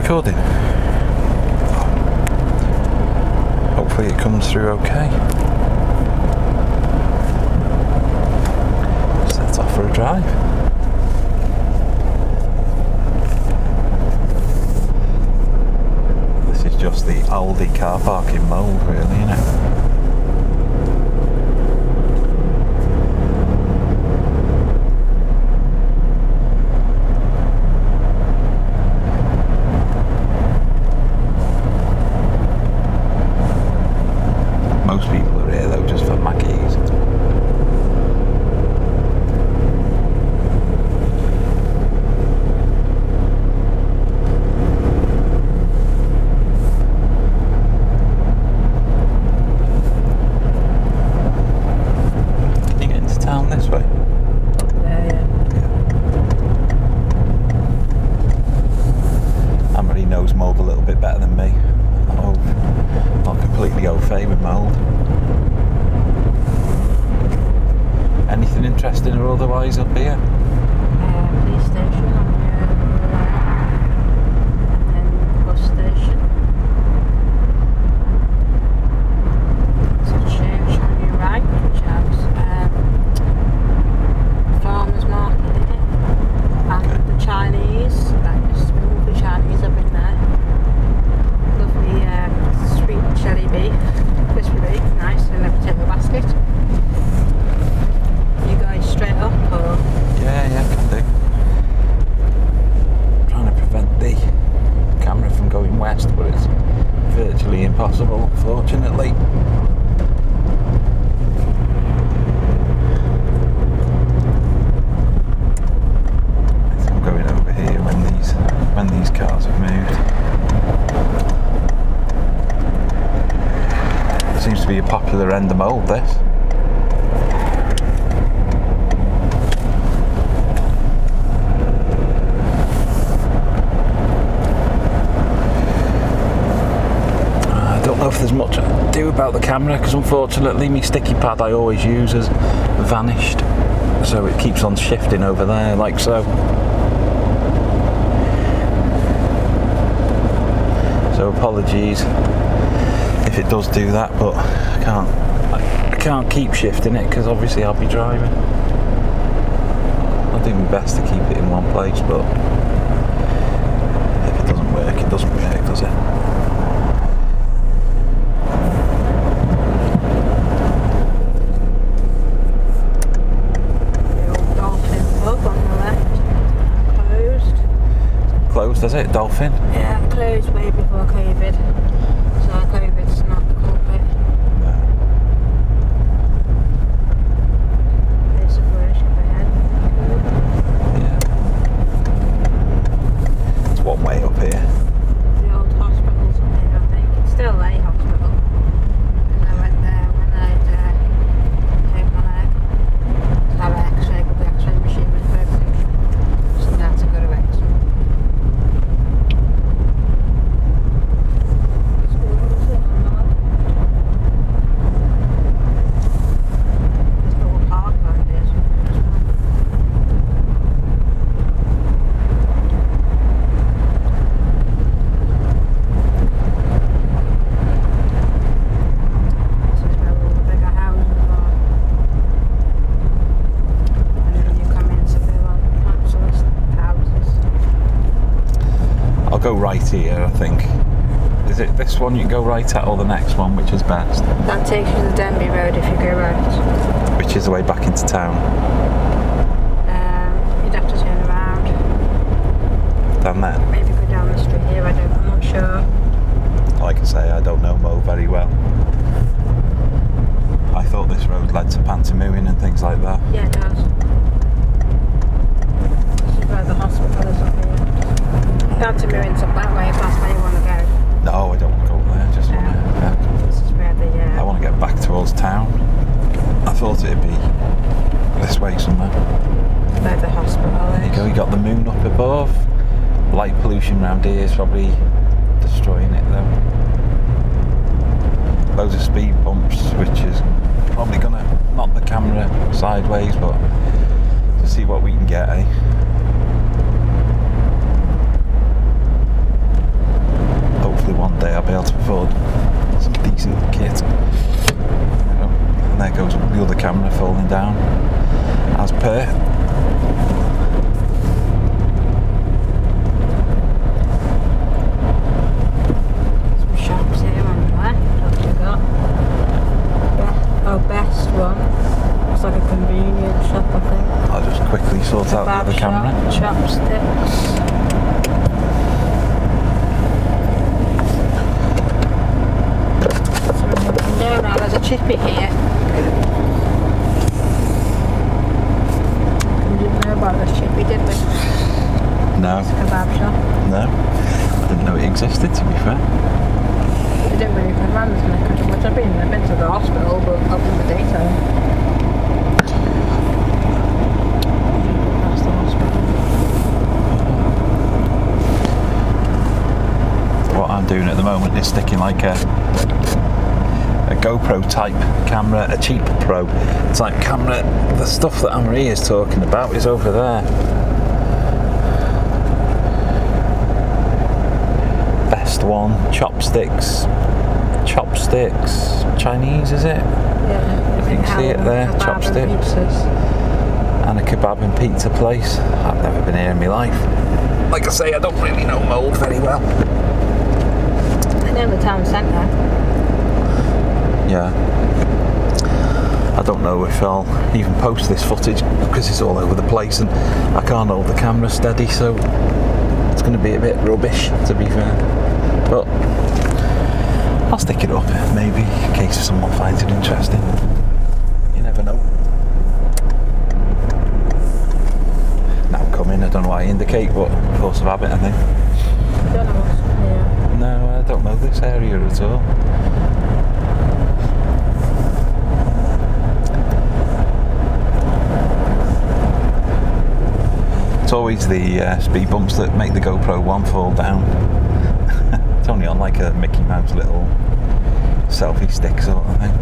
recording? Hopefully it comes through okay. Set off for a drive. This is just the Aldi car park in Mold, really, isn't it? Most people are here though just for Maggie's. Can you get into town this way? Yeah. Anne-Marie knows Mold a little bit better than me. Not completely au fait with Mold. Anything interesting or otherwise up here? Police station on your left, and then bus station. There's a church on your right, which has farmers market in it, and the Chinese, like the small Chinese up in there. Lovely sweet chili beef, crispy beef, nice in a potato basket. You guys straight up or? Yeah, can do. Trying to prevent the camera from going west, but it's virtually impossible, unfortunately. I think I'm going over here when these cars have moved. It seems to be a popular end of Mold, this. I don't know if there's much I can do about the camera because unfortunately my sticky pad I always use has vanished, so it keeps on shifting over there like so. So apologies if it does do that, but I can't keep shifting it because obviously I'll be driving. I'll do my best to keep it in one place, but if it doesn't work, it doesn't work, does it? The old Dolphin pub on the left, closed. Closed, is it? Dolphin? Yeah, closed way before COVID. So COVID's not the culprit. There's a worship ahead. Yeah. It's one way up here. The old hospital's up here, I think. It's still a hospital. Because I went there when I'd hurt my leg. To have an x-ray, but the x-ray machine was broken. So I had to go to x-ray. Go right here, I think. Is it this one you can go right at or the next one, which is best? That takes you to the Denby Road if you go right. Which is the way back into town? You'd have to turn around. Down there? Maybe go down the street here, I'm not sure. Like I say, I don't know Mo very well. I thought this road led to Pantamooin and things like that. Yeah, it does. This is where the hospital is up here. Pantamooin's up that way if that's where you want to go. No, I don't want to go there. Just This is where the I want to get back towards town. I thought it'd be this way somewhere. Where the hospital is. There you go. You got the moon up above. Light pollution around here is probably destroying it though. Loads of speed bumps, which is probably going to knock the camera sideways, but to see what we can get, eh? chippy here. We didn't know about this chippy, did we? No. It's a kebab shop. No. I didn't know it existed, to be fair. We didn't really put around this neck of the woods. I've been to the hospital, but up in the daytime. That's the hospital. What I'm doing at the moment is sticking like a GoPro type camera, a cheap Pro type camera. The stuff that Anne-Marie is talking about is over there. Best one, chopsticks, Chinese, is it? Yeah. You can see it there, chopsticks. And a kebab and pizza place. I've never been here in my life. Like I say, I don't really know Mold very well. I know the town centre. Yeah. I don't know if I'll even post this footage because it's all over the place and I can't hold the camera steady, so it's going to be a bit rubbish, to be fair. But I'll stick it up, maybe, in case someone finds it interesting. You never know. Now coming, I don't know why I indicate, but force of habit, I think. I don't know what's here. No, I don't know this area at all. It's always the speed bumps that make the GoPro one fall down. It's only on like a Mickey Mouse little selfie stick sort of thing.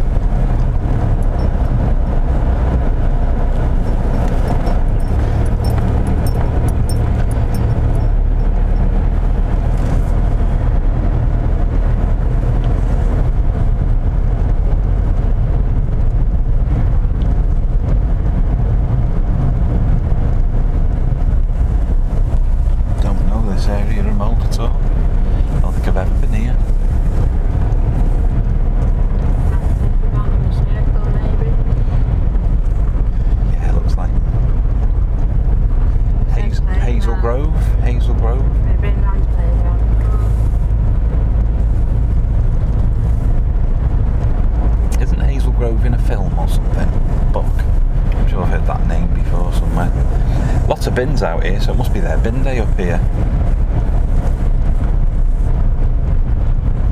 Hazel Grove. Maybe in Land's Playground. Isn't Hazel Grove in a film or something? Book. I'm sure I've heard that name before somewhere. Lots of bins out here, so it must be their bin day up here.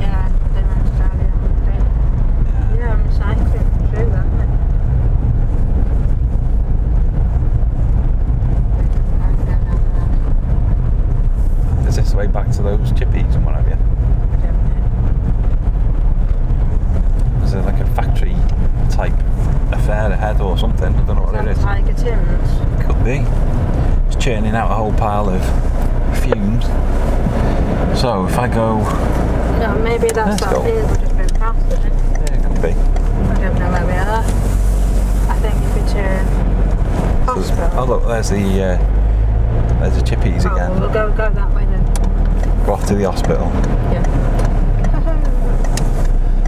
Yeah, they went to Derby on Monday. Yeah, I'm cycling through that. Is this the way back to those chippies and what have you? Is there like a factory type affair ahead or something? I don't know what it is. Tiger Tim's? Could be. It's churning out a whole pile of fumes. So if I go... No, maybe that's that field we've just been past, isn't it? Yeah, it could be. I don't know where we are. I think if we turn hospital. Oh look, there's the chippies again. We'll go that way then. Go off to the hospital. Yeah.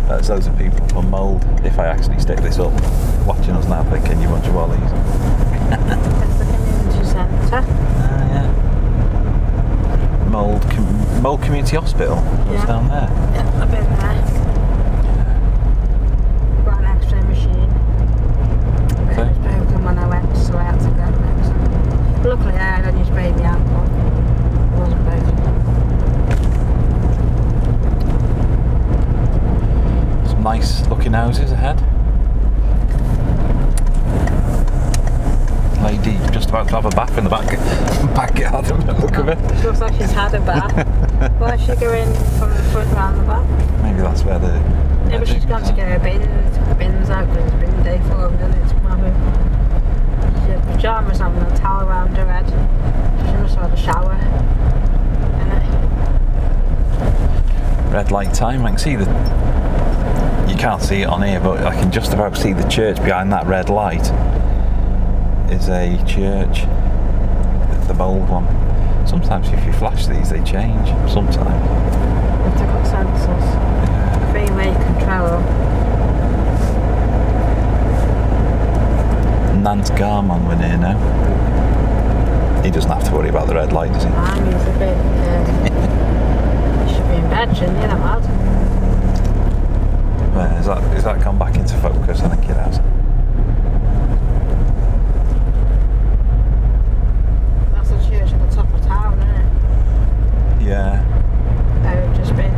There's loads of people from Mold, if I actually stick this up, watching us now thinking you bunch of wallies. That's the community centre. Yeah. Mold Community Hospital. It's down there. Yeah, I've been there. Got an X-ray machine. It was broken when I went, so I had to go next. Luckily I had only sprayed my ankle. It wasn't broken. Some nice looking houses ahead. Lady just about to have a bath in the back garden, look of it. She looks like she's had a bath. Why is she going from the front round the back? Maybe that's where the... Maybe she's gone to get her bins out because it's bin day for them, isn't it? To come have she had pyjamas on and a towel around her head. She must have had a shower. Red light time, I can see the... You can't see it on here, but I can just about see the church behind that red light. Is a church, the Mold one. Sometimes if you flash these, they change. Sometimes. They've got sensors. Yeah. Freeway control. Nant Garman we're near now. He doesn't have to worry about the red light, does he? He's a bit. He should be in bed, shouldn't he? That lad. Has that gone back into focus? I think it has. That's the church at the top of town, isn't it? Yeah. Where we've just been.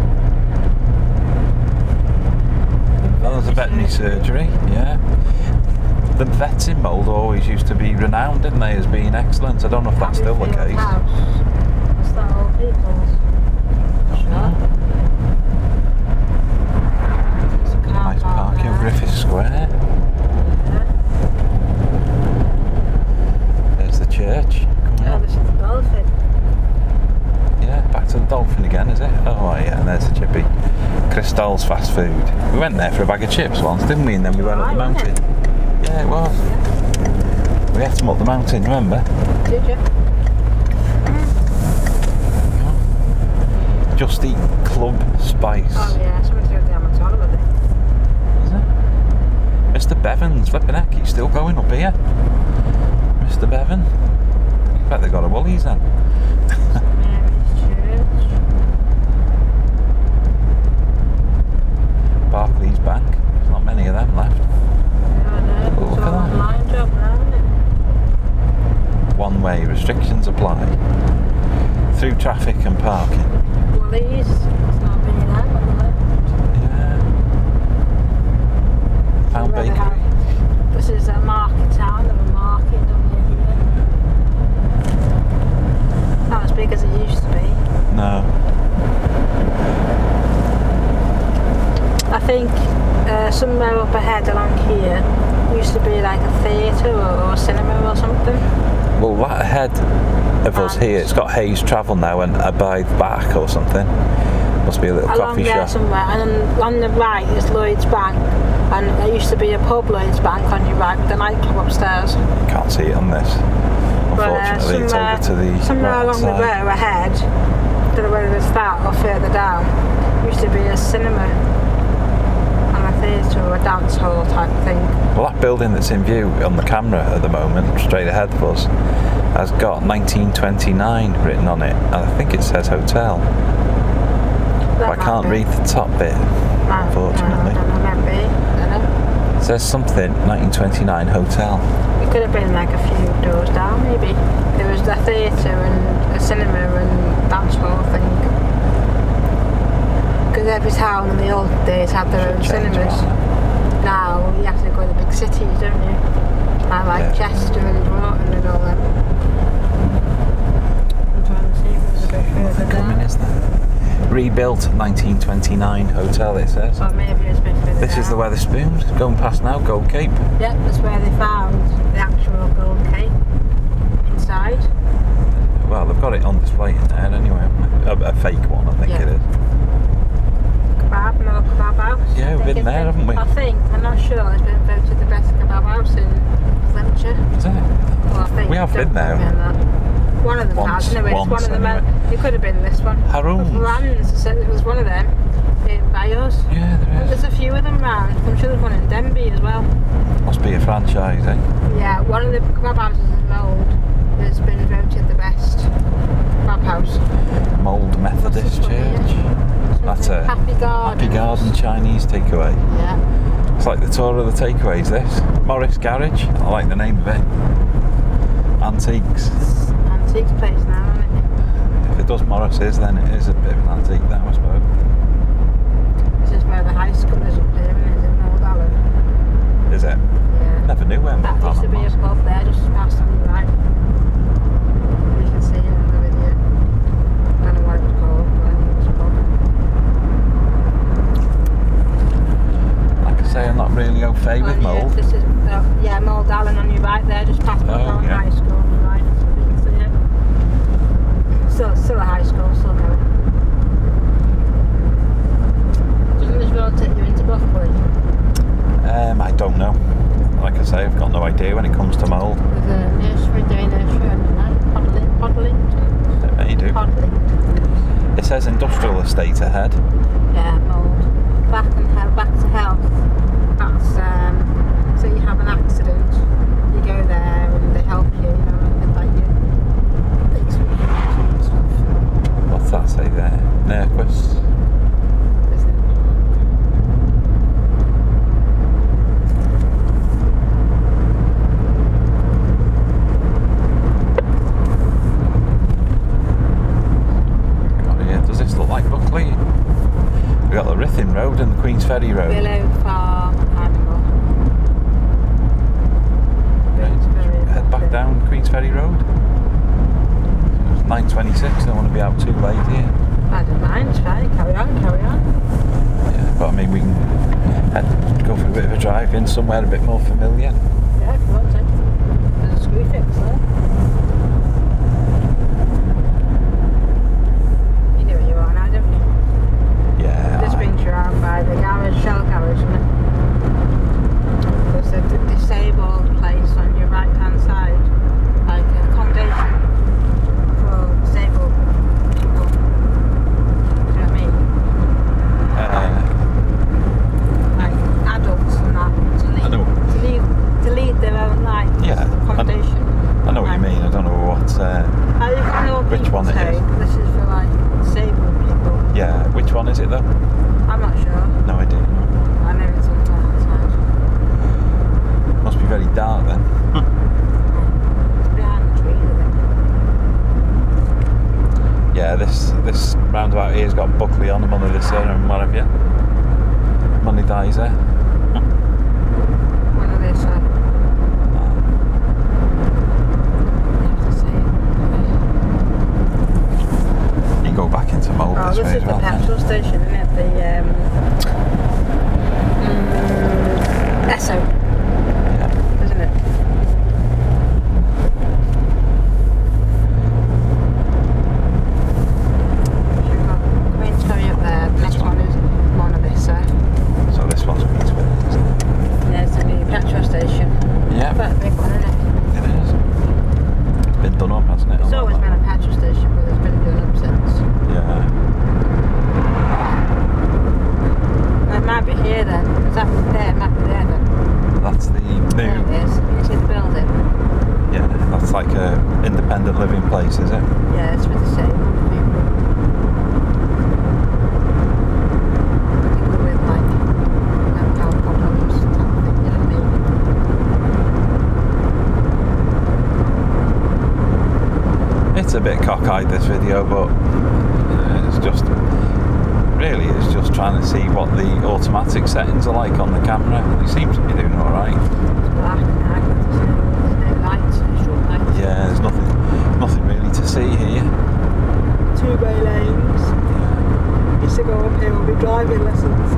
Oh, there's a veterinary surgery, yeah. The vets in Mold always used to be renowned, didn't they, as being excellent. I don't know if that's still the case. What's that, Old People's? Sure. There's a car Nice park parking, there. Griffith Square. Yeah. There's the church. Coming Oh, up. this is the dolphin. Yeah, back to the Dolphin again, is it? Oh yeah, and there's the chippy. Crystal's fast food. We went there for a bag of chips once, didn't we? And then we went up the Wasn't mountain. Yeah, it was. Yeah. We had them up the mountain, remember? Did you? Just Eat Club Spice. Oh yeah, somebody's doing the Amazon with it. Is it? Mr. Bevan's, flipping heck, he's still going up here. Mr. Bevan. I bet they got a Woolies then. Mary's Church. Barclays Bank. There's not many of them left. Yeah, I know. Oh, look It's at all that. online job now, isn't it? One way restrictions apply. Through traffic and parking. Woolies. It's not been in that, but Yeah. Pound where they Bakery. have- This is a market town. They have a market over here. Not as big as it used to be. No. I think somewhere up ahead along here used to be like a theatre or a cinema or something. Well, that ahead of us here, it's got Hayes Travel now and Abide Back or something. Must be a little Along coffee there shop. somewhere, and then on the right is Lloyd's Bank, and there used to be a pub, Lloyd's Bank, on your right with the nightclub upstairs. Can't see it on this. Unfortunately, it's over to the somewhere right along the side. road ahead, I don't know whether it's that or further down, used to be a cinema and a theatre or a dance hall type thing. Well, that building that's in view on the camera at the moment, straight ahead of us, has got 1929 written on it. And I think it says hotel. That But I might can't be. read the top bit, unfortunately. I don't know, maybe. I don't know. It says something, 1929 hotel. It could have been like a few doors down, maybe. There was a theatre and a cinema and dance hall thing. Because every town in the old days had their own Should change cinemas. that. Now you have to go to the big cities, don't you? Like Yeah. Chester and Broughton and all them. I'm trying to see if there's a bit further Coming, down. isn't it? Rebuilt 1929 hotel, it says. Or maybe it's a bit further This is the down. Weatherspoons, going past now, Gold Cape. Yep, that's where they found the actual gold cape inside. Well, they've got it on display in there anyway, haven't they? A fake one, I think Yeah. it is. Kebab, another kebab house. Yeah, we've I think been it's there, haven't we? I think, I'm not sure, it's been voted the best kebab house in Flintshire. Is it? Well, I think. We have don't been there. quote me on that. One of them Once- has, anyway, it's one once of them. anyway. It could have been this one. Haroons. Rans, so it was one of them by us. Yeah, there is. There's a few of them round. I'm sure there's one in Denby as well. Must be a franchise, eh? Yeah, one of the kebab houses in Mold has been voted the best kebab house. Mold Methodist What's this one Church. here? That's a Happy Garden. Happy Garden Chinese takeaway. Yeah. It's like the tour of the takeaways, this. Morris Garage. I like the name of it. Antiques. Antiques place now, isn't it? If it does Morris's, then it is a bit of an antique now, I suppose. This is where the high school is up here, and it's in Mold Allen. Is it? Yeah. Never knew where That Mold used to Allen be a was. pub there, just past on the right. You can see it in the video. I don't know what it was called, but I think it was a pub. Like I say, I'm not really au fait with Oh, yeah, Mold. this is, yeah, Mold Allen on your right there, just past Mold Allen yeah. High School on your right. So you can see it. Still a high school, still going. Doesn't this road take you into Buckley? I don't know. Like I say, I've got no idea when it comes to Mold. There's a nursery, day nursery on the right. Podlington? It may do. Podlington. It says industrial estate ahead. Yeah, Mold. Back to health. That's so you have an accident, you go there and they help you, and like you fix and stuff. What's that say there? Nerquist. Isn't it? Road and the Queen's Ferry Road. Below Farm Animal. Right. Head back down Queen's Ferry Road. It's 9:26. Don't want to be out too late here. I don't mind, it's fine. Carry on. Yeah, but I mean we can go for a bit of a drive in somewhere a bit more familiar. Yeah, if you want to. There's a screw fix there. You know where you are now, don't you? Yeah. This brings you around by the garage, shell garage, isn't it? There's a disabled place on your right hand side, like accommodation for disabled people. Do you know what I mean? Like adults and that I know. to lead their own life. Yeah. Accommodation. I know what you mean. I don't know what. Which one it is? This is for like disabled people. Yeah. Which one is it though? I'm not sure. No idea. No. I know it's on the right side. Must be very dark then. It's behind the tree, isn't it? Yeah. This roundabout here's got Buckley on the Mold Deeside and what have you. Mold Deeside. One of this side. You have to say it. You can go back into Mold Oh, this this way is as the well. petrol station, isn't it? The Esso, Yeah. isn't it? You've got Queen's Ferry up there. The next one is Mona Lisa. So this one's Queen's Ferry, isn't it? Yeah, it's a new petrol station. Yeah. Quite a big one, isn't it? It is. It's been done up, hasn't it? It's always been a petrol station, but it's been done up since. Yeah. It might be here then. Is that there? It might be there then. That's the new. There it is. You see the building? Yeah. That's like a independent living place, is it? Yeah, it's for disabled people. People with like mental health problems type of thing, you know what I mean? It's a bit cockeyed this video, but it's just trying to see what the automatic settings are like on the camera. It seems to be doing all right. It's black now, there's no lights, no short lights. Yeah, there's nothing really to see here. Two-way lanes. Used to go up here with driving lessons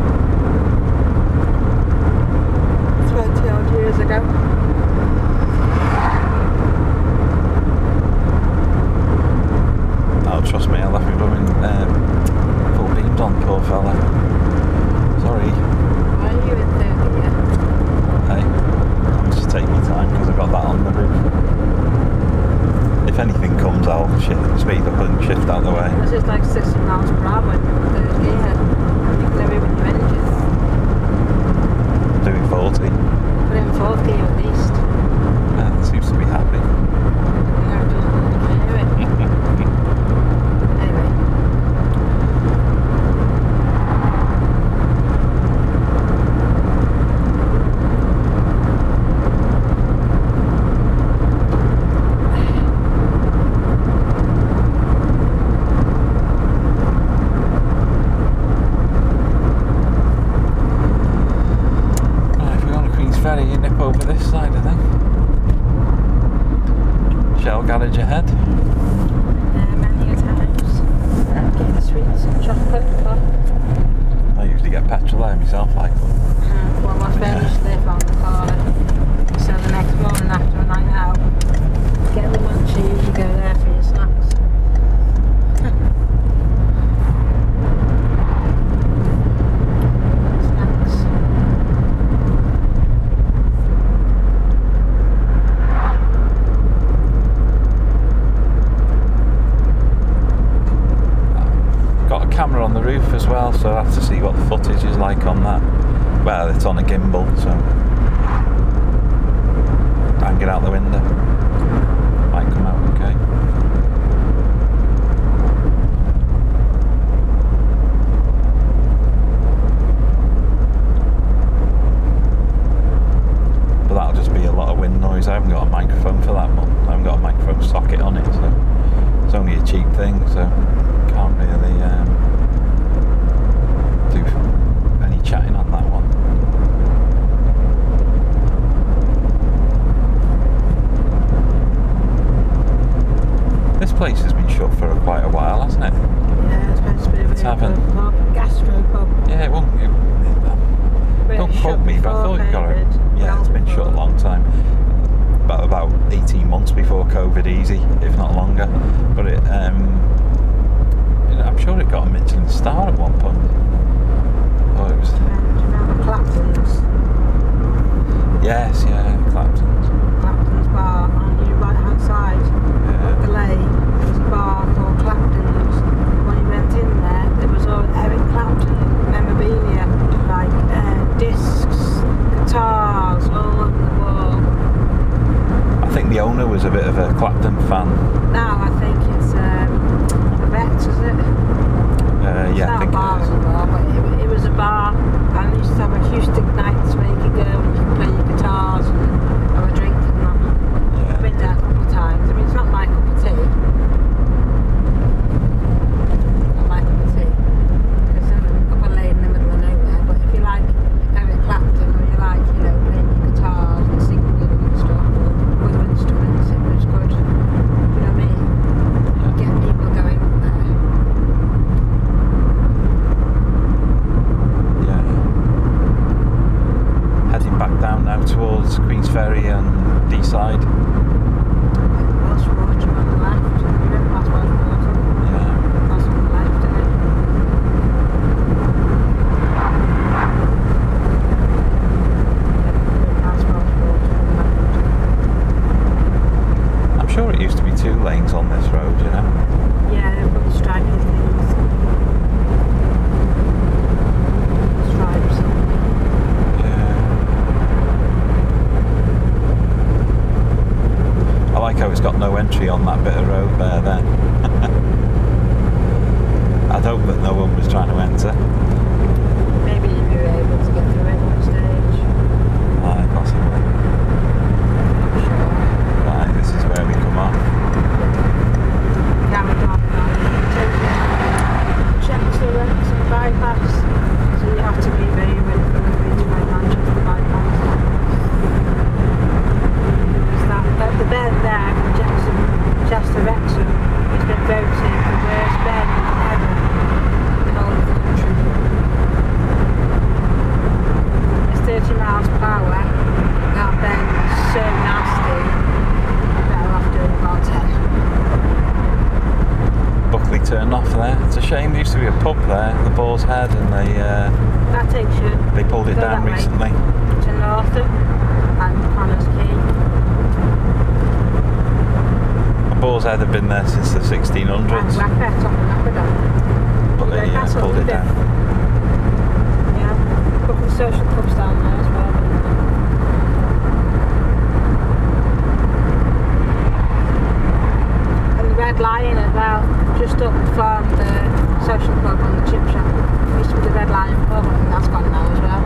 20 odd years ago. Oh, trust me, I left me blooming full beams on, poor fella. Sorry. Why are you in third gear? Hey, I'll just take my time because I've got that on the roof. If anything comes, I'll speed up and shift out the way. This is like 60 miles per hour in third gear. You can do it with your engine. Doing 40. Put it in fourth gear at least. It seems to be happy. No, it doesn't. You can hear it. Anyway. Right, if we're on the Queen's Ferry, you nip over this side, I think. Shell garage ahead. Many a times. Get the sweets and chocolate. I usually get petrol there myself, like. Well, my friend used to live on the corner. So the next morning after a night out, get the munchies, you go there for your snacks. Snacks. Got a camera on the roof as well, so I have to see what the footage is like on that. Well, it's on a gimbal, so hang it out the window. Might come out okay. But that'll just be a lot of wind noise. I haven't got a microphone for that one. I haven't got a microphone socket on it, so it's only a cheap thing, so can't really do any star at one point. Oh, it was. Do you remember Clapton's? Yes, yeah, Clapton's. Clapton's bar on your right hand side of the lane. There was a bar called Clapton's. When you went in there was all Eric Clapton memorabilia, like discs, guitars, all over the wall. I think the owner was a bit of a Clapton fan. Now I think it's Vets, is it? Yeah, I think it's not a bar it is. anymore, but it was a bar, and they used to have acoustic nights where you could go and you could play your guitars and have a drink and that. I've been there a couple of times. I mean, it's not my cup of tea. Not my cup of tea. It's up a lane in the middle of nowhere, but if you like Eric Clapton or you like, playing your guitars and singing and stuff, or other instruments, it was good. You know what I mean? Get people going up there. Heading back down now towards Queen's Ferry and Deeside. Welsh Water on the left. You went past Welsh Water. Yeah. That's on the left, isn't it? Past Welsh Water on the left. I'm sure it used to be 2 lanes on this road, Yeah, they've got the striping things. Stripes. I like how it's got no entry on that bit of road there then. I'd hope that no one was trying to enter. Maybe you were able to get through it on stage. Aye, possibly. Not sure. Right, this is where we come off. Camera on check to some bypass. So you have to be very ready for the bridge by Manchester bypass. The bend there from Chester Wrexham has been voted the worst bend ever in the whole of the country. It's 30 miles per hour. That bend is so nasty. You're better off doing about 10. Buckley turned off there. It's a shame, there used to be a pub there, the Boar's Head, and That takes you they pulled it go down that way recently. to Northam and Connors Quay. Boar's Head had been there since the 1600s, And Racket on the Macadam. but they pulled it down. Yeah, a couple of social clubs down there as well. And the Red Lion as well, just up from the social club on the chip shop. Used to be the Red Lion pub, I think that's gone now as well.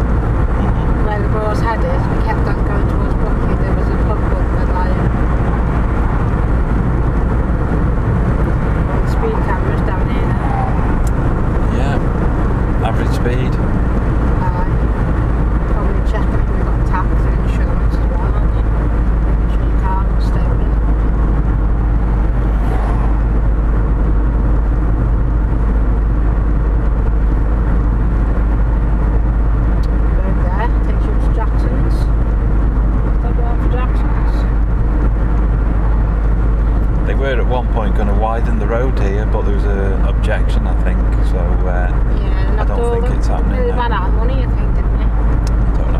Where the Boar's Head is, we kept on going towards Buckley, there was a pub called Red Lion. Speed cameras down here now. Yeah, average speed. Probably check if we've got tax and insurance as well, aren't you? Making sure your car will stay in. Road there, takes you to Jackson's. Stop going for Jackson's. They were at one point going to widen the road here, but there was an objection, I think, so Yeah, I don't think it's happening They ran now. out of money, I think, didn't they? I don't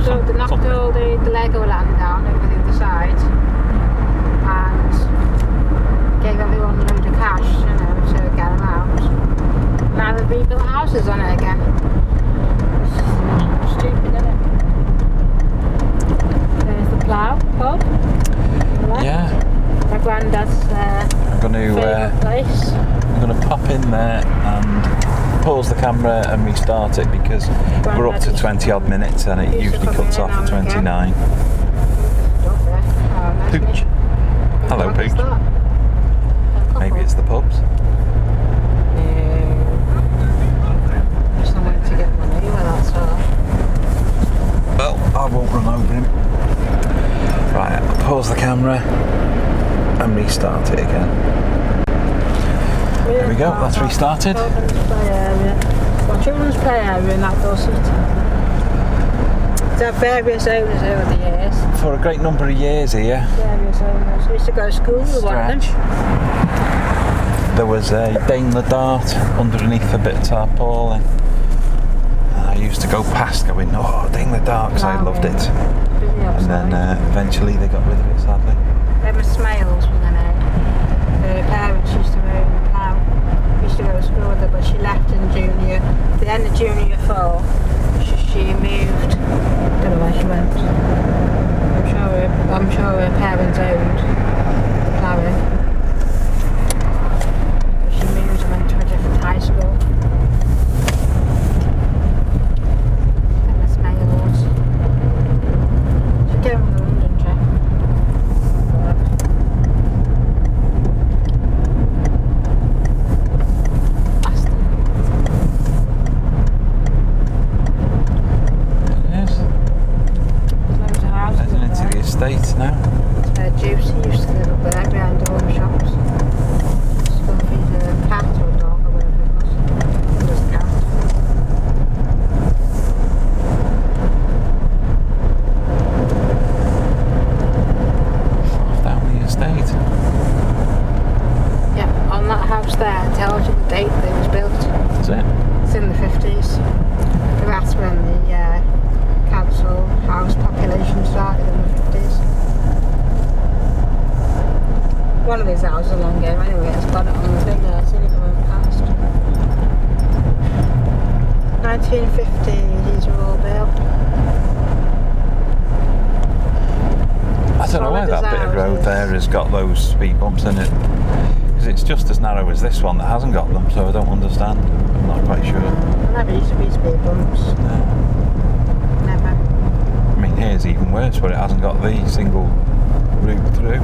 know. They knocked all the Lego land down over the other side and gave everyone a load of cash, to get them out. Now they've rebuilt houses on it again. It's stupid, isn't it? There's the Plough pub. On the left. Yeah, My granddad's I'm favourite place. going to pop in there and pause the camera and restart it because we're up to 20 odd minutes and it usually cuts off at 29. Pooch. Hello, Pooch. Maybe it's the pubs. Just somewhere to get money, well that's all. Well, I won't run over him. Right, I'll pause the camera and restart it again. There we go, that's restarted. Children's play area. Well, children's play area in that city. It's had various owners over the years. For a great number of years here. Various owners. We used to go to school with one of them. Stretch. there was a Daimler Dart underneath a bit of tarpaulin. And I used to go past going, oh, Daimler Dart, because I loved it. And then eventually they got rid of it, sadly. They were Smales when they made. Her parents used to own a plough. Used to go to school with her, but she left in junior. At the end of junior 4, she moved. Don't know where she went. I'm sure her parents owned the ploughing. She moved and went to a different high school. Smales. She'd go on the London trip. Estate now. Juicy used to live up there behind all the shops. Just go and feed a cat or a dog or whatever it was. It was a cat. Off down the estate. Yeah, on that house there, it tells you the date that it was built. That's it. It's in the 50s. That's when the council house population started in the 50s. One of these houses along here anyway, it's got it on the thing there, I've seen it going past. 1950, these were all built. I don't know why that bit of road there has got those speed bumps in it. Because it's just as narrow as this one that hasn't got them, so I don't understand. I'm not quite sure. Never used to be speed bumps. No. Never. I mean, here's even worse where it hasn't got the single route through.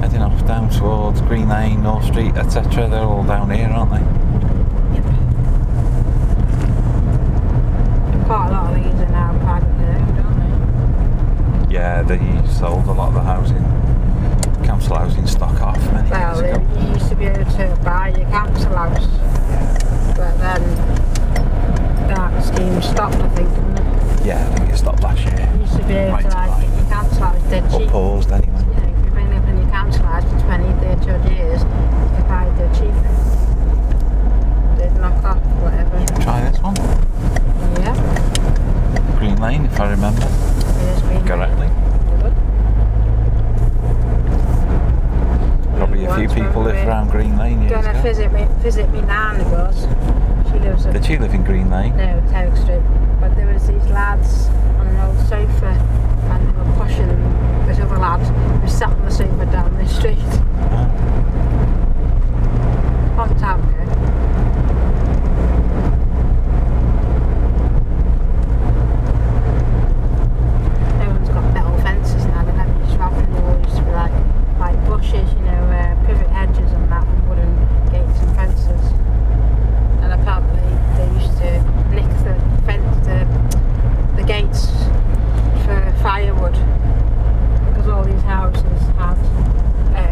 Heading off down towards Green Lane, North Street, etc. They're all down here, aren't they? Yep. Quite a lot of these are now privately owned, aren't they? Yeah, they sold a lot of the housing, council housing stock off many years ago. Well, you used to be able to buy your council house, but then that scheme stopped, I think, didn't it? Yeah, I think it stopped last year. You used to be able to get your council house dead cheap. Or paused anyway. You know, if you've been living in your council house for 20, 30 odd years, you could buy it dead cheap. They'd knock off whatever. Try this one. Yeah. Green Lane, if I remember correctly. Probably a few people live around Green Lane years ago. Going to visit me nan, it was. She lives at... Did she live in Green Lane? No, Terrick Street. But there was these lads on an old sofa and they were pushing this other lad who sat on the sofa down the street. Oh. Long time ago. Everyone's got metal fences now, they never used to have them. They all used to be like bushes, you know, privet hedges and that, and wooden gates and fences. And apparently they used to nick the gates for firewood because all these houses had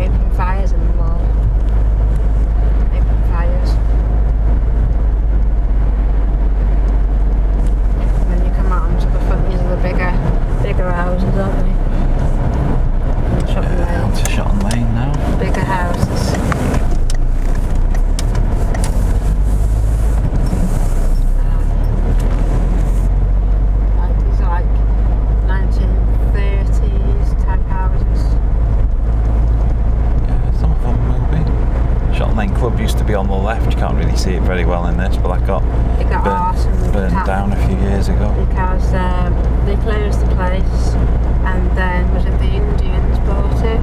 open fires in them all. Open fires. And then you come out onto the front, these are the bigger houses, aren't they? Down to Shotton Lane now. Bigger houses. These are like 1930s type houses. Yeah, some of them will be. Shotton Lane Club used to be on the left. You can't really see it very well in this, but that got burnt down a few years ago. Because they closed the place, and then was it the Indians bought it?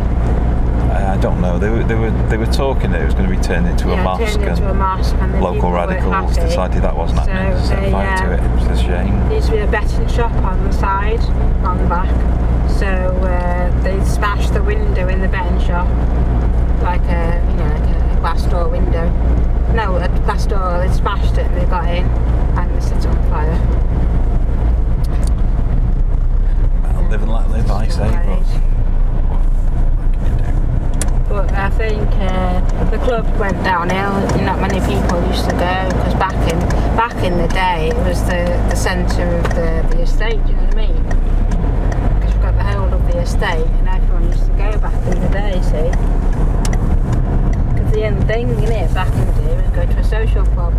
I don't know. They were talking that it was going to be turned into a mosque, and local radicals decided that wasn't happening, so set fire to it. It was a shame. There used to be a betting shop on the side, on the back. So they smashed the window in the betting shop, like a glass door window. No, a glass door. They smashed it and they got in and they set it on fire. Well, live and let live, I say. But I think the club went downhill. Not many people used to go because back in the day it was the centre of the estate. Do you know what I mean? Because you've got the whole of the estate and everyone go back in the day, see. Because the end thing, innit, back in the day was go to a social club.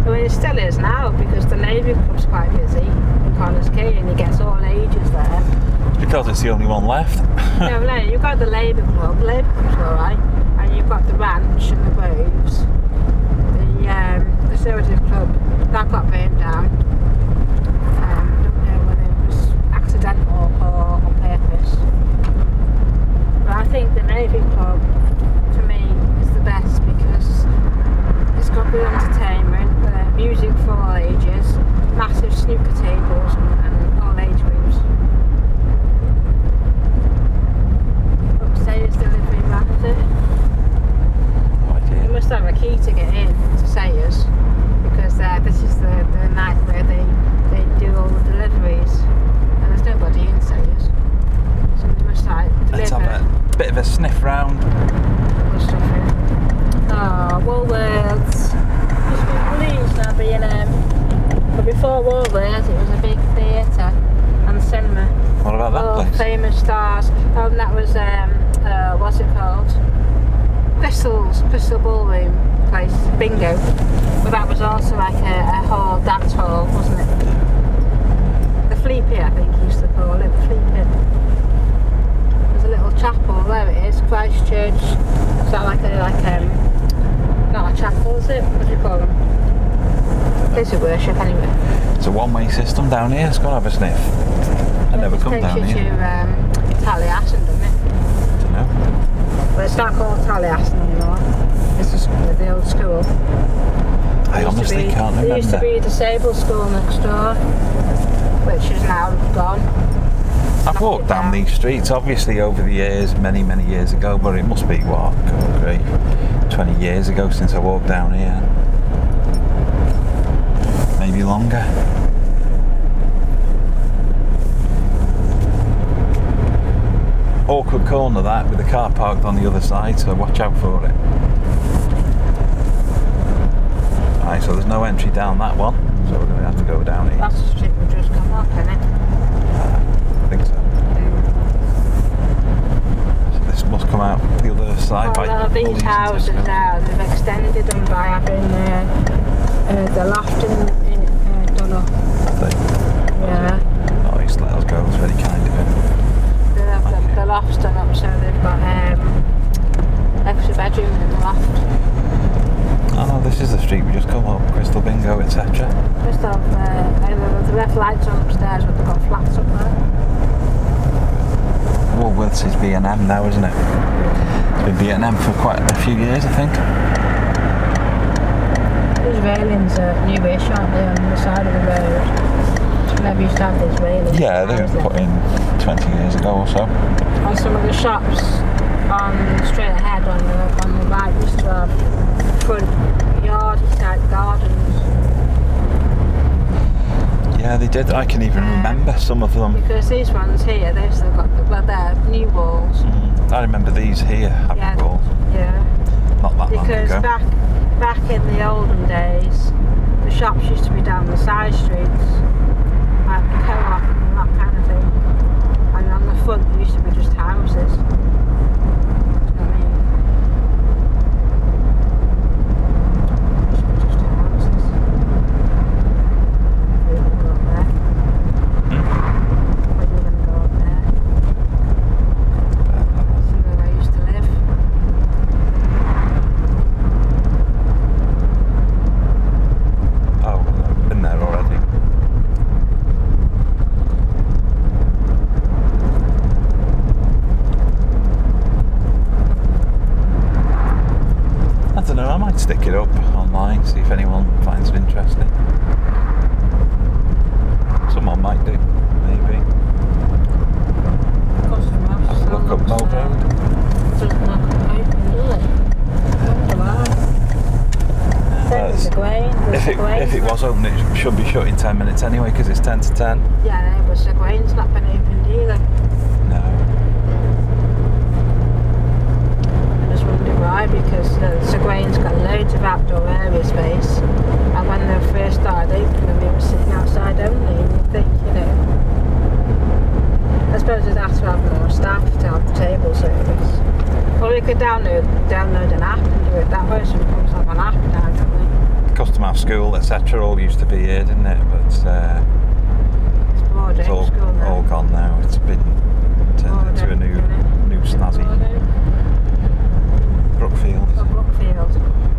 I mean, it still is now because the Navy Club's quite busy in Connors Quay and he gets all ages there. It's because it's the only one left. No, you've got the Labour Club. The Labour Club's alright. And you've got the Ranch and the Groves. The Conservative Club, that got burned down. I don't know whether it was accidental or on purpose. But I think the Navy Club, to me, is the best because it's got good entertainment, music for all ages, massive snooker tables and all age groups. Upstairs delivery van, is it? No idea. You must have a key to get in to Sayers because this is the night where they do all the deliveries and there's nobody in Sayers. So they must deliver. Let's have a bit of a sniff round. Put stuff in. Oh, Woolworths. Used to be Blues now B&M. But before Woolworths it was a big theatre and cinema. What about that All place? famous stars. Oh, and that was, what's it called? Crystal Ballroom place, bingo. But that was also like a hall, dance hall, wasn't it? The Flea Pit, I think you used to call it, the Flea Pit. There's a little chapel, there it is, Christchurch. Is that like not a chapel, is it? What do you call them? Place of worship, anyway. It's a one-way system down here. It's got to have a sniff. I never come down It takes you here. to Taliesin, doesn't it? I don't know. Well, it's not called Taliesin anymore. It's the old school. I honestly can't remember. There used to be a disabled school next door, which is now gone. I've walked down these streets, obviously, over the years, many years ago, but it must be, what, good grief, 20 years ago since I walked down here. Maybe longer. Awkward corner that, with the car parked on the other side, so watch out for it. Right, so there's no entry down that one, so we're going to have to go down here. That's the street we just come up, isn't it? I think so. So this must come out the other side by A lot of these Woolies and houses Tesco. now, they've extended them by having the loft done up. Yeah. Oh, he's let us go, it's very kind of him. They have the loft's done up, so they've got extra bedroom in the loft. Oh no, this is the street we just come up, Crystal Bingo, etc. Just have the left lights on upstairs, but they've got flats up there. Woolworths is B&M now, isn't it? It's been B&M for quite a few years, I think. These railings are newish, aren't they, on the side of the road? Never used to have these railings. Yeah, they were put in 20 years ago or so. And some of the shops on straight ahead on the right used to have front yardy type gardens. Yeah, they did. I can even remember some of them. Because these ones here, they've still got they're new walls. I remember these here having walls. Yeah. Not that long Because ago. back in the olden days, the shops used to be down the side streets, like the co-op and that kind of thing. And on the front, there used to be just houses. Do you know what I mean? Used to be just houses. We were going to go up there. When you were going to go up there. See where I used to live. Oh, I've been there already. I don't know, I might stick it up online, see if anyone finds it interesting. Someone might do, maybe. Have a look up Mold Road. Doesn't look open, does it? If it was open, it should be shut in 10 minutes anyway, because it's 10 to 10. Yeah, no, but Segwain's not been opened either. No. I just wondered why, because Segwain's got loads of outdoor area space, and when they first started opening them, they were sitting outside only, and you think, I suppose they'd have to have more staff to have the tables you could download an app and do it that way, so it comes like an app now, don't we? Custom House School, etc. all used to be here, didn't it? But It's boarding it's all school now. gone now. It's been turned into a new snazzy Brookfield. Brookfield.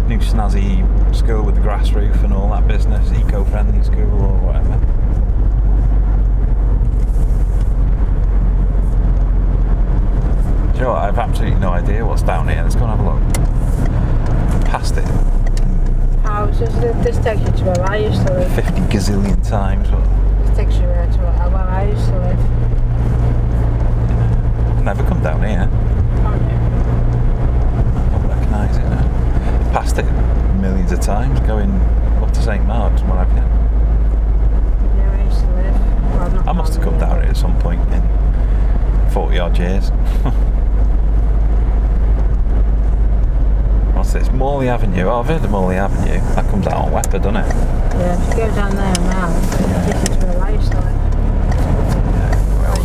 New snazzy school with the grass roof and all that business, eco-friendly school or whatever. Do you know what? I've absolutely no idea what's down here. Let's go and have a look. Past it Houses. This takes you to where I used to live. 50 gazillion times. But This takes you to where I used to live. never come down here. Can't you? I don't recognise it now. Past it millions of times, going up to St Mark's and what have you. Yeah, I used to live. Well, not I must have come down here at some point in 40 odd years. What's this? Morley Avenue. Oh, I've heard of Morley Avenue. That comes out on Wepper, doesn't it? Yeah, if you go down there now, this is where I used to live. Yeah. Well,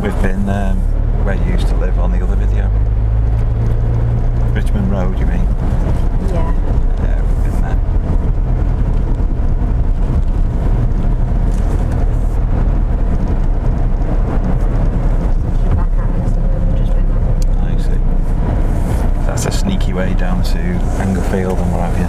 we've been where you used to live on the other video. Richmond Road, you mean? Yeah. Yeah, we've been there. You're back at it, so we've just been there. I see. That's a sneaky way down to Angerfield and what have you.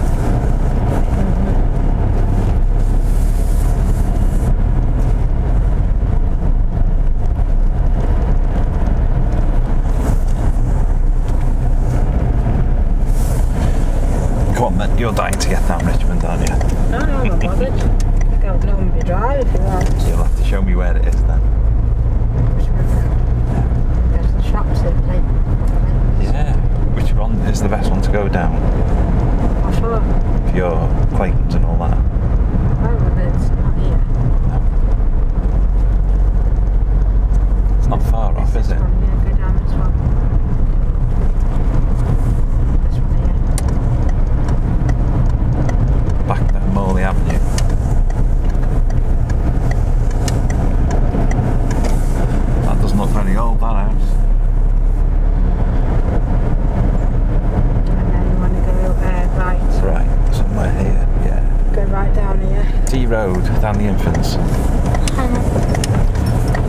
Come on then, you're dying to get down Richmond, aren't you? No, I'm not bothered. You go to Normanby Drive if you want. You'll have to show me where it is then. There's the shops in Lake. Yeah. Which one is the best one to go down? I'm sure. For your Claytons and all that? Oh, but it's not here. No. It's not far off, is it? One, yeah, go down this one. This one here. Back down Morley Avenue. That doesn't look very old, that house. And then you want to go right. Right, somewhere here, yeah. Go right down here. T Road, down the Infants.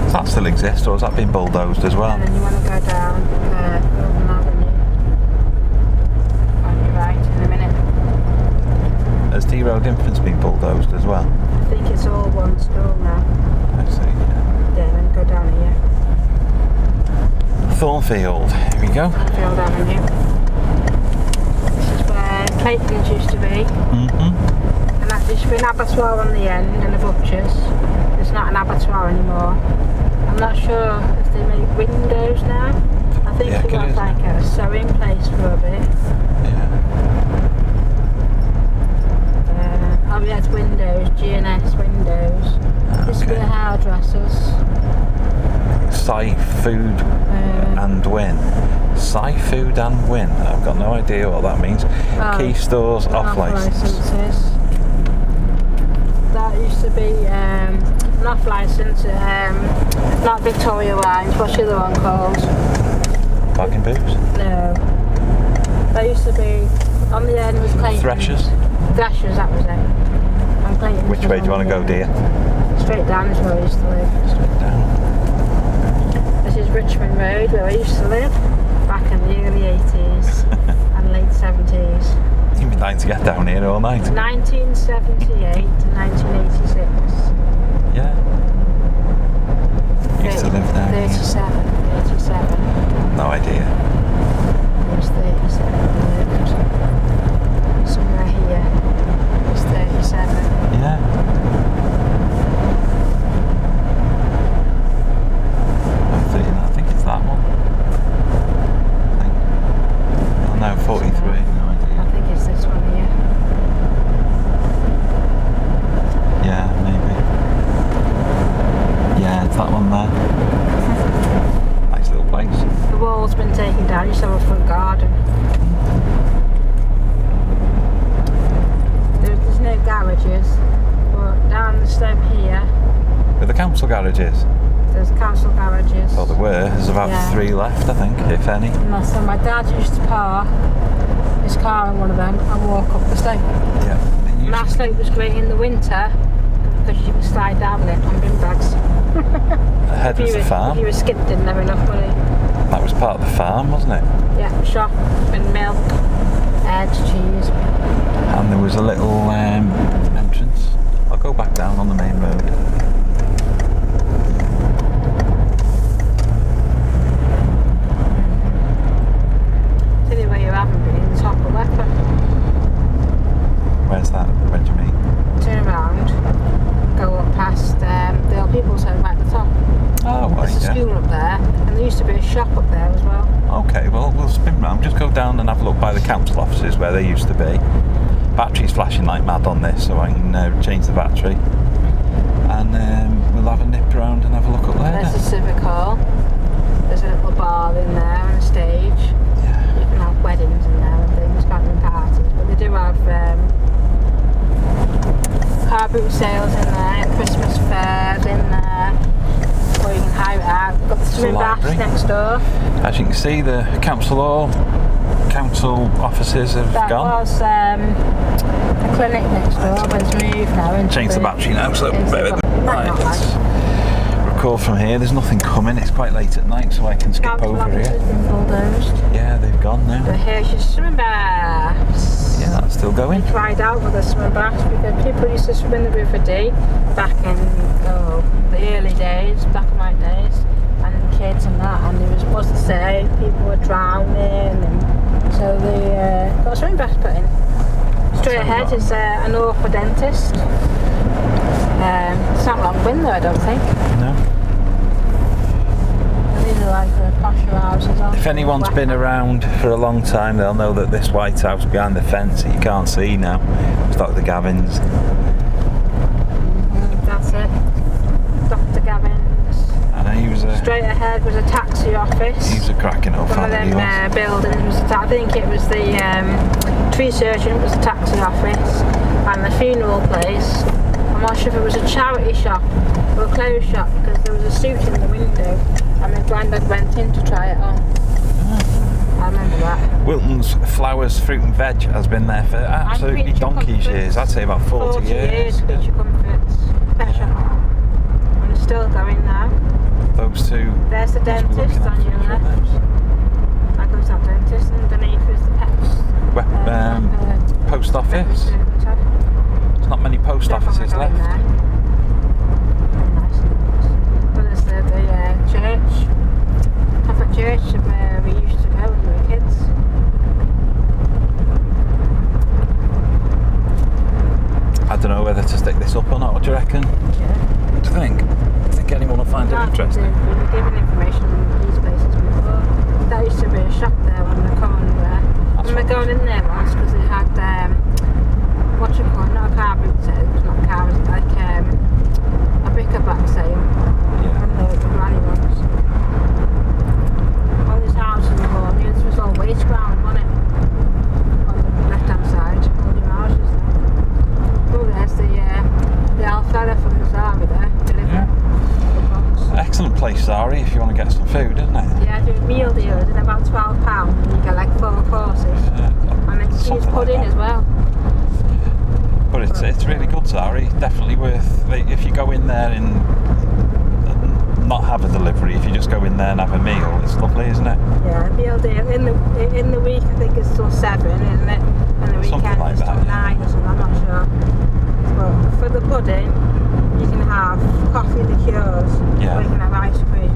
Does that still exist, or has that been bulldozed as well? And then you want to go down Golden Avenue. On your right in a minute. Has T Road Infants been bulldozed as well? I think it's all one school now. I see, yeah. Yeah, then go down here. Thornfield, here we go. Field Avenue. This is where Clayton's used to be. Mm-hmm. And that used to be an abattoir on the end and a butcher's. It's not an abattoir anymore. I'm not sure if they make windows now. I think Yeah, it was is. like a sewing place for a bit. Yeah. Oh yeah, it's windows, G&S windows. Used to be a Okay. hairdresser's. Sci Food and Win. Sci Food and Win. I've got no idea what that means. Key stores off license. That used to be an off license, not Victoria Wines. What's the other one called? Bargain Boots. No. That used to be on the end was Clayton's. Threshers. Threshers, that was it. And Clayton's. Which was way do you on want to the go, end. dear? Straight down is where I used to live. Straight down. This is Richmond Road, where I used to live back in the early 80s and late 70s. You've been dying to get down here all night. 1978 to 1986. Yeah. Used to live down here. 37. No idea. It was 37. I lived somewhere here. It was 37. Yeah. I think it's that one. I think. Oh no, 43. No I idea. think it's this one here. Yeah, maybe. Yeah, it's that one there. Nice little place. The wall's been taken down. You used to have a front garden. There's no garages, but down the slope here, Where the council garage is. There's council garages. Well, there were. There's about 3 left, I think, if any. So my dad used to park his car in one of them and walk up the slope. Yeah. And that slope was great in the winter because you could slide down it on bin bags. Ahead was the farm. If you were skipped, didn't have enough money. That was part of the farm, wasn't it? Yeah, shop and milk, eggs, cheese. And there was a little entrance. I'll go back down on the main road. Anyway, you haven't been top of Leopard. Where's that? Where do you mean? Turn around, go up past the old people's home right at the top. Oh, right, There's a school up there, and there used to be a shop up there as well. Okay, well, we'll spin round. Just go down and have a look by the council offices where they used to be. Battery's flashing like mad on this, so I can change the battery. And we'll have a nip around and have a look up there. There's the civic hall. There's a little bar in there and a stage. Yeah. You can have weddings in there and things, family parties, but they do have car boot sales in there, Christmas fairs in there, or you can hire it out. We've got the swimming baths next door. As you can see, the council offices have gone. That was a clinic next door, but it's moved now. Change the battery now, so right. Record from here. There's nothing coming. It's quite late at night, so I can skip over here. Yeah, they've gone now. But here's your swimming baths. Yeah, that's still going. We tried out with the swimming baths because people used to swim in the River Dee back in the early days, black and white days, and kids and that, and it was supposed to say people were drowning, and so they got a swimming bath put in. Straight ahead is an ortho dentist. It's not long been there, I don't think. No. And these are like the posher houses. If anyone's been around for a long time, they'll know that this white house behind the fence that you can't see now is Dr. Gavin's. That's it. Dr. Gavin's. And he was straight ahead was a taxi office. He was a cracking old one of them buildings. I think it was the tree surgeon was the taxi office, and the funeral place. I'm not sure if it was a charity shop or a clothes shop because there was a suit in the window, and my granddad went in to try it on. I remember that. Wilton's Flowers Fruit and Veg has been there for absolutely donkey's years. I'd say about 40 years. Creature Comforts, pet shop, and it's still going now. Those two. There's the dentist on your left. That goes that dentist, and underneath is the pets. Post office. There's not many post offices left. Nice. But there's the church, Catholic church where we used to go when we were kids. I don't know whether to stick this up or not. What do you reckon? Yeah. What do you think? Do you think anyone will find it interesting? We were given information on these places before. There used to be a shop there on the corner there. And we're going in there once because they had what you call, not a car boot sale, it's not a car, it's like a bric-a-brac sale. Yeah. One of the granny ones. All these houses were all, this was all waste ground, wasn't it? On the left-hand side, all the houses there. Oh, there's the old fella from the Zara there, delivering the box. Excellent place, Zari, if you want to get some food, isn't it? Yeah, do meal deals, and about £12, and you get like 4 courses. Yeah. And then cheese pudding as well. But it's really good, Zari. Definitely worth. If you go in there and not have a delivery, if you just go in there and have a meal, it's lovely, isn't it? Yeah, meal deal. In the week, I think it's till 7, isn't it? And the weekend like it's till 9 or something. I'm not sure. But for the pudding, you can have coffee liqueurs, or you can have ice cream.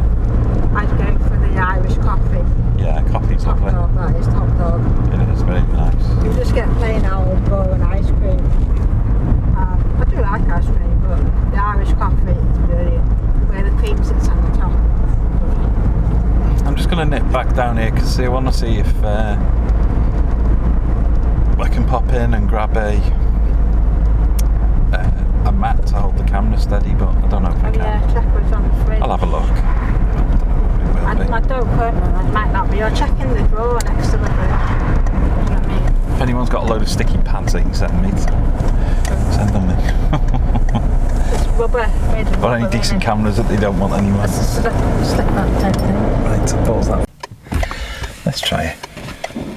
I'd go for the Irish coffee. Yeah, coffee's top lovely. Dog, that is top dog. It is very nice. You just get plain old boring ice cream. I do like ice cream, but the Irish coffee is brilliant. Where the cream sits on the top. I'm just going to nip back down here because I want to see if I can pop in and grab a mat to hold the camera steady, but I don't know if I can. Yeah, check what's on the fridge. I'll have a look. I don't quote me, it might not be. You're checking the drawer next to the fridge. You know what I mean? If anyone's got a load of sticky pads, they can send them in. It's rubber. Made of Or any rubber, decent innit? cameras that they don't want anymore. It's a slip that type thing. Right, so pause that. Let's try it.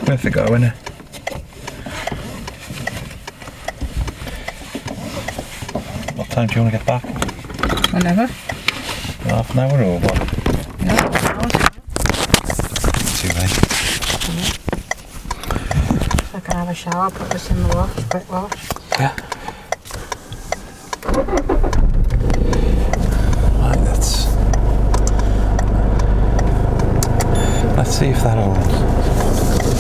Where'd they go, innit? What time do you want to get back? Whenever. Half an hour or what? No, Too late. I can have a shower, put this in the wash, quick wash. Yeah. Right, let's see if that holds.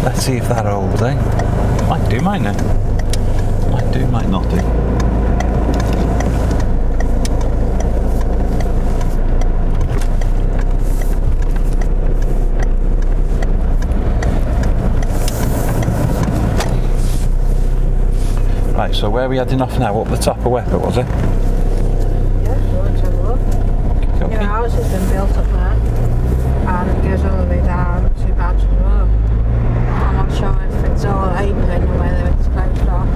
Let's see if that holds, eh? Might do, might not. Might do, might not do. Right, so where are we heading off now? Up the top of Wepper, was it? Yeah, go and have a look. Okay. New house has been built up there, and it goes all the way down to Badge as well. I'm not sure if it's all open or whether it's closed off.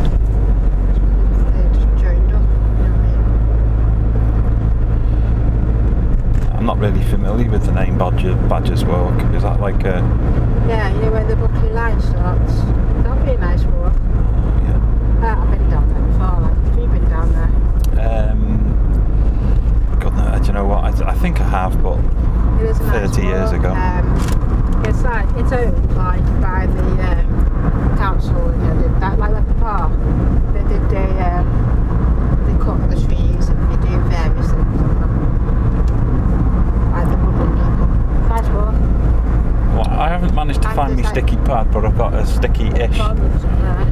They just joined up, you know what I mean? I'm not really familiar with the name Badger's Walk. Is that like a... Yeah, you know where the Buckley line starts? That'll be a nice walk. Yeah. I've been down there before, like, have you been down there? God, no, do you know what? I think I have, but It is a nice 30 years walk. ago. It's owned like by the council, and they did that, like the park. They cut the trees and they do various things like the woodland people. Nice walk. Well, I haven't managed to And find my there's, like, sticky pad, but I've got a sticky-ish Gardens up there.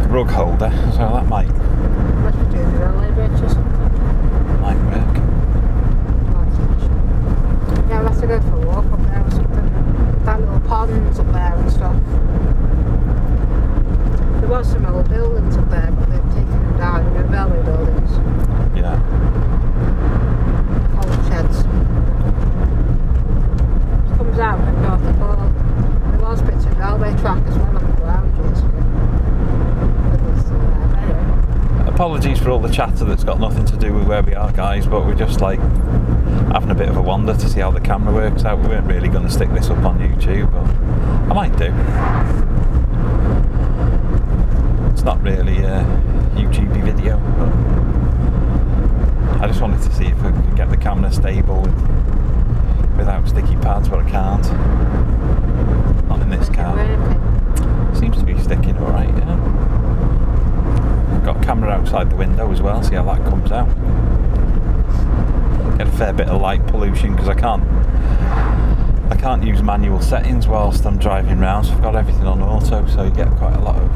rug holder, so that might Must be doing the railway bridge or something. work. Yeah, we'll have to go for a walk up there or something. That little ponds up there and stuff. There was some old buildings up there, but they've taken them down, you know, railway buildings. Yeah. Old sheds. It comes out at North of Hall. There was bits of railway track as well on the ground years ago. But it's still there, anyway. Apologies for all the chatter that's got nothing to do with where we are, guys, but we're just like having a bit of a wander to see how the camera works out. We weren't really going to stick this up on YouTube, but I might do. It's not really a YouTube video, but I just wanted to see if I could get the camera stable without sticky pads, but I can't. Not in this car. Seems to be sticking alright, yeah. Got a camera outside the window as well, see how that comes out. Get a fair bit of light pollution because I can't use manual settings whilst I'm driving around, so I've got everything on auto, so you get quite a lot of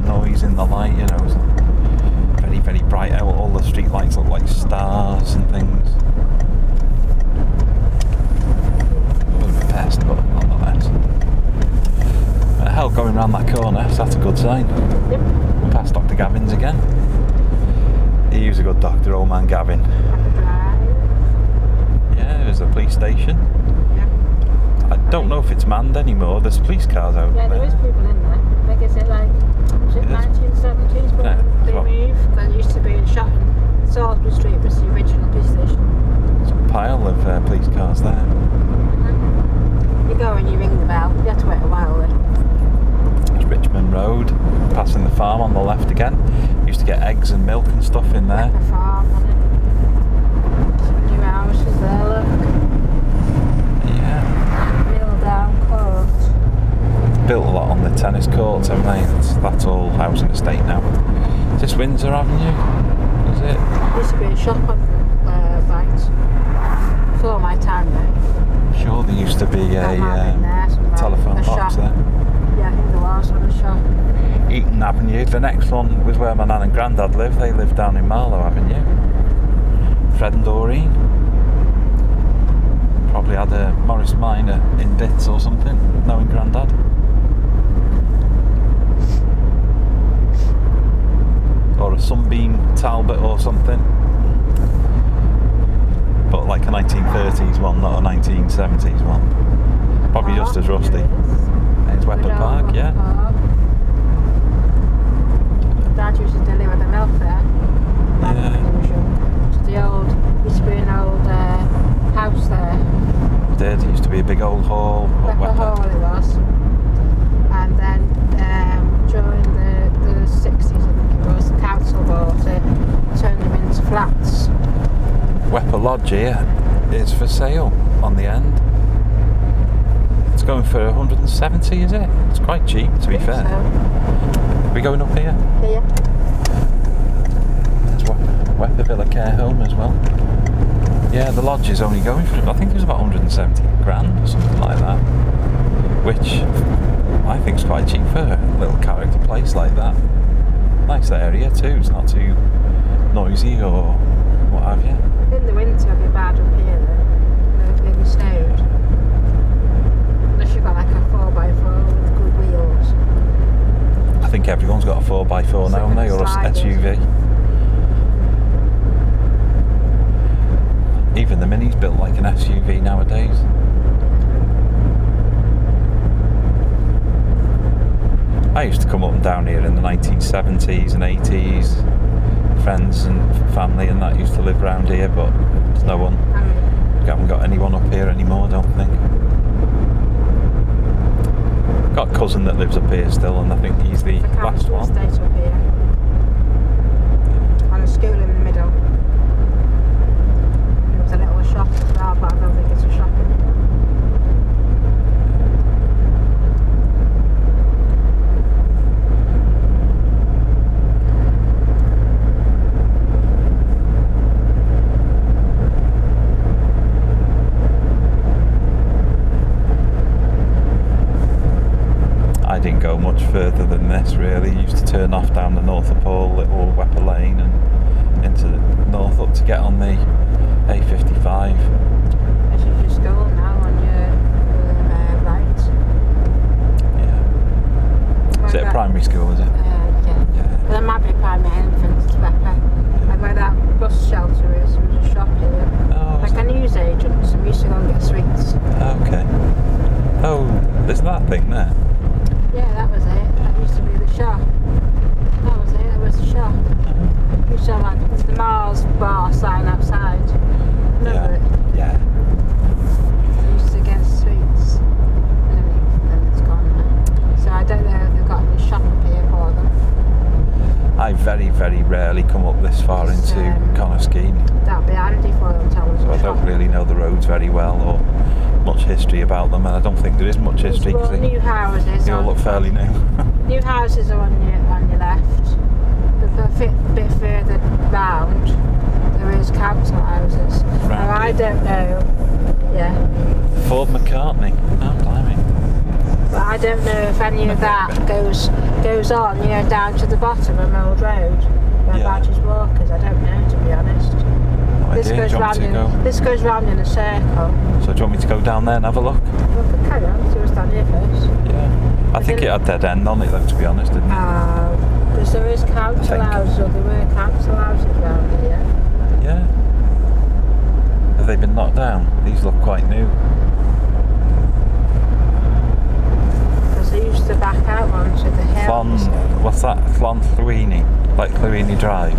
noise in the light, you know. It's very, very bright out. All the street lights look like stars and things. A bit of a pest, but nonetheless. Hell, going round that corner, so that's a good sign. Yep. Past Dr. Gavin's again. He was a good doctor, old man Gavin. Yeah, there's a police station. Yeah. I don't know if it's manned anymore. There's police cars out Yeah, there. there is people in there. Like, is it 1970s? But Yeah, they well- moved. Because it used to be in Shotton. Salisbury Street was the original police station. There's a pile of police cars there. You go and you ring the bell. You have to wait a while then. It's Richmond Road, passing the farm on the left again. Used to get eggs and milk and stuff in there. Like a farm on it. Some new houses there, look. Yeah. Mill down court. Built a lot on the tennis courts, haven't they? That's all housing estate now. Is this Windsor Avenue? Is it? Used to be a shop on Banks. Before my time though. Sure, there used to be That might have been there somewhere. telephone A box shop. there. Yeah, I think there was on a shop. Eaton Avenue. The next one was where my nan and granddad lived. They lived down in Marlow Avenue. Fred and Doreen. Probably had a Morris Minor in bits or something, knowing granddad. Or a Sunbeam Talbot or something. But like a 1930s one, not a 1970s one. Probably just as rusty. There's Weapon Park, yeah. Dad used to deliver the milk there. Yeah. Used to be an old house there. It used to be a big old hall. Weapon Hall it was. And then during the 60s, I think it was, the council bought it, turned them into flats. Weapon Lodge here is for sale on the end. It's going for 170, is it? It's quite cheap, to be fair. Are we going up here? Yeah. There's Weapon Villa Care Home as well. Yeah, the lodge is only going for, I think it was about 170 grand or something like that. Which I think is quite cheap for a little character place like that. Nice area too, it's not too noisy or what have you. In the winter it'll be bad up here though. It'll be snowed. Unless you've got like a 4x4 with good wheels. I think everyone's got a 4x4 now, haven't they? Or a SUV. Even the Mini's built like an SUV nowadays. I used to come up and down here in the 1970s and 80s. Friends and family and that used to live around here, but there's no one. We haven't got anyone up here anymore, I don't think. Got a cousin that lives up here still, and I think he's the last one. Estate up here. And a school in the middle. There's a little shop as well, but I don't think it's a shop. I didn't go much further than this really. Used to turn off down the Northpole little Weper Lane and into the north up to get on the A55. I should just go now on your right. Yeah. Is it a primary school, is it? Yeah. Well, there might be primary infants, Weper. And where that bus shelter is, there was a shop here. Oh, like a newsagent, so we used to go and get sweets. Okay. Oh, there's that thing there. Yeah, that was it. That used to be the shop. That was it, that was the shop. You saw like the Mars bar sign outside. Remember it? Yeah. We used to get sweets. And then it's gone now. So I don't know if they've got any shop up here for them. I very, very rarely come up this far into Coniskeene. That'd be handy for them to tell us. So I don't really know the roads very well or much history about them, and I don't think there is much history because new houses. they all look fairly new. New houses are on your left, but a bit further round there is council houses. Now I don't know. Yeah. Ford McCartney. Oh, blimey. But I don't know if any of that goes on, down to the bottom of Mold Road where Badger's Walkers. I don't know, to be honest. This goes round in a circle. So do you want me to go down there and have a look? Well, carry on, see what's down here first. Yeah. I think it had dead end on it though, to be honest, didn't it? Because there is council houses, or there were council houses round here. Yeah. Have they been knocked down? These look quite new. Because they used to back out onto the hill. What's that? Clonthwini? Like Clonthwini Drive?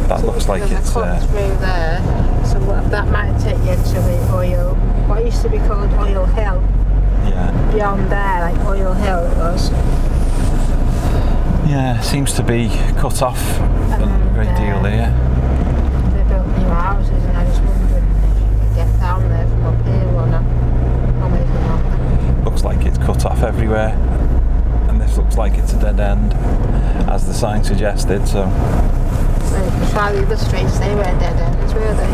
That looks like it's cut through there, so that might take you to the oil, what used to be called Oil Hill. Yeah. Beyond there, like Oil Hill it was. Yeah, seems to be cut off a great deal here. They built new houses, and I was wondering if you could get down there from up here or not. Or maybe not. Looks like it's cut off everywhere, and this looks like it's a dead end, as the sign suggested. So. Try the other streets, they were dead ends, were they?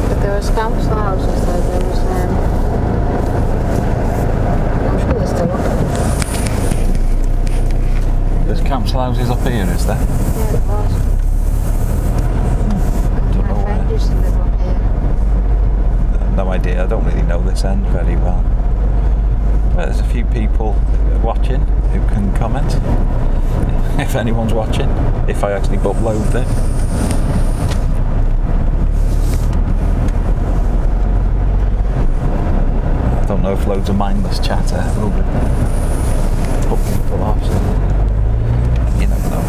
But there was council houses there, there was, I'm sure they're still up. There's council houses up here, is there? Yeah, there was. My friend used to live up here. No idea, I don't really know this end very well. But there's a few people watching who can comment. If anyone's watching, if I actually upload it. know if loads of mindless chatter will put people off, so you never know.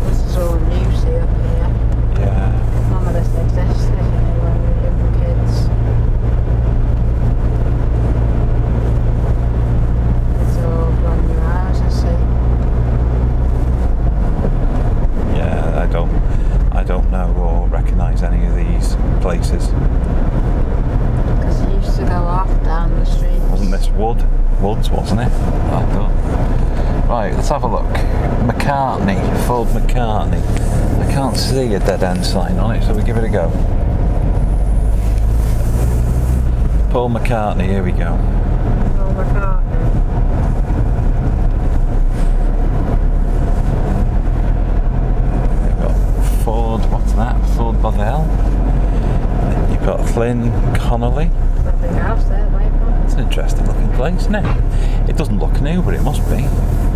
This is all new, see, up here. Yeah. None of this existed, when we were young kids. It's all brand new houses, see. Yeah, I don't know or recognise any of these places. Because you used to go off down the street. Wasn't this Woods, wasn't it? I thought. Right, let's have a look. McCartney, Ford McCartney. I can't see a dead end sign on it, so we give it a go. Paul McCartney, here we go. Paul McCartney. We've got Ford, what's that? Ford Bothell. You've got Flynn Connolly. There's a big house there, way from. It's an interesting looking place, isn't it? It doesn't look new, but it must be.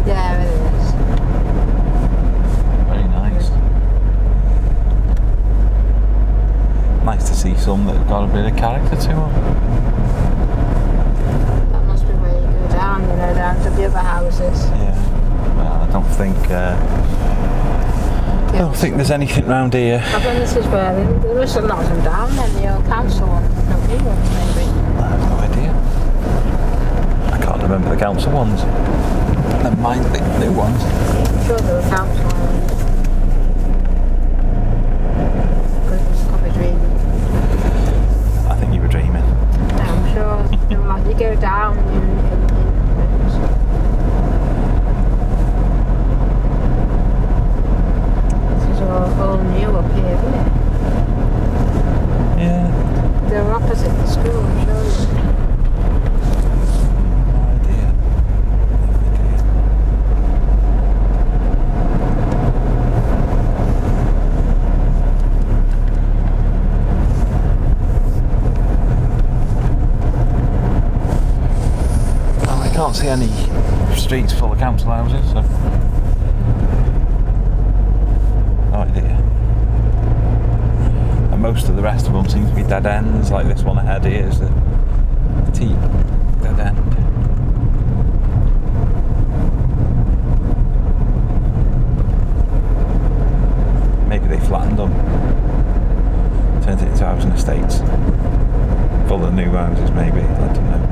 Yeah, it is. Very nice. Nice to see some that have got a bit of character to them. That must be where you go down, down to the other houses. Yeah. Well, I don't think there's anything round here. I think this is where there was a lot of them down then, the old council one. No, new ones maybe. I have no idea. I can't remember the council ones. Never mind the new ones. I'm sure there were council ones. Could be dreaming. I think you were dreaming. No, I'm sure. They were like, you go down this is all new up here, isn't it? Yeah. They were opposite the school, I'm sure. No idea. Well, I can't see any streets full of council houses, so. No idea. And most of the rest of them seem to be dead ends, like this one ahead here is the T dead end. Maybe they flattened them, turned it into housing estates, full of new houses maybe, I don't know.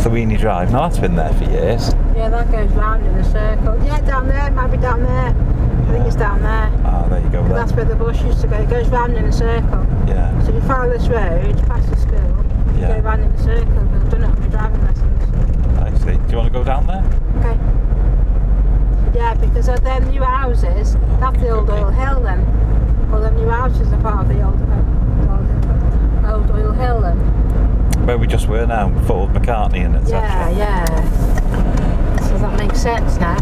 Thawini Drive, now that's been there for years. Yeah, that goes round in a circle. Yeah, down there, it might be down there. I think it's down there. Ah, there you go then. That's where the bus used to go. It goes round in a circle. Yeah. So you follow this road, past the school, you Yeah. go round in a circle. I've done it on my driving lessons. I see. Do you want to go down there? Okay. Yeah, because they're new houses. That's the old Oil Hill then. Well, the new houses are part of the old Oil Hill then. Where we just were now, Ford McCartney and etc. Yeah. So that makes sense now.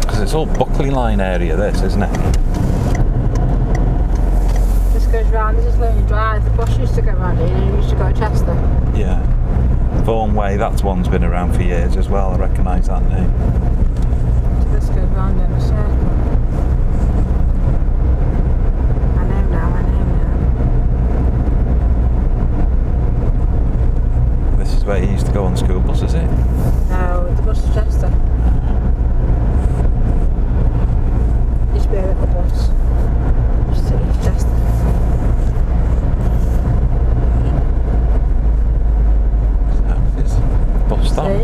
Because it's all Buckley Line area, this, isn't it? This goes round, this is Lonely Drive. The bus used to go round here, you used to go to Chester. Yeah. Vaughan Way, that one's been around for years as well, I recognise that name. So this goes round in a circle. I know now. This is where you used to go on school bus, is it? No, the bus to Chester. Used to be a little bus. Used to leave Chester. So it's bus stop. See?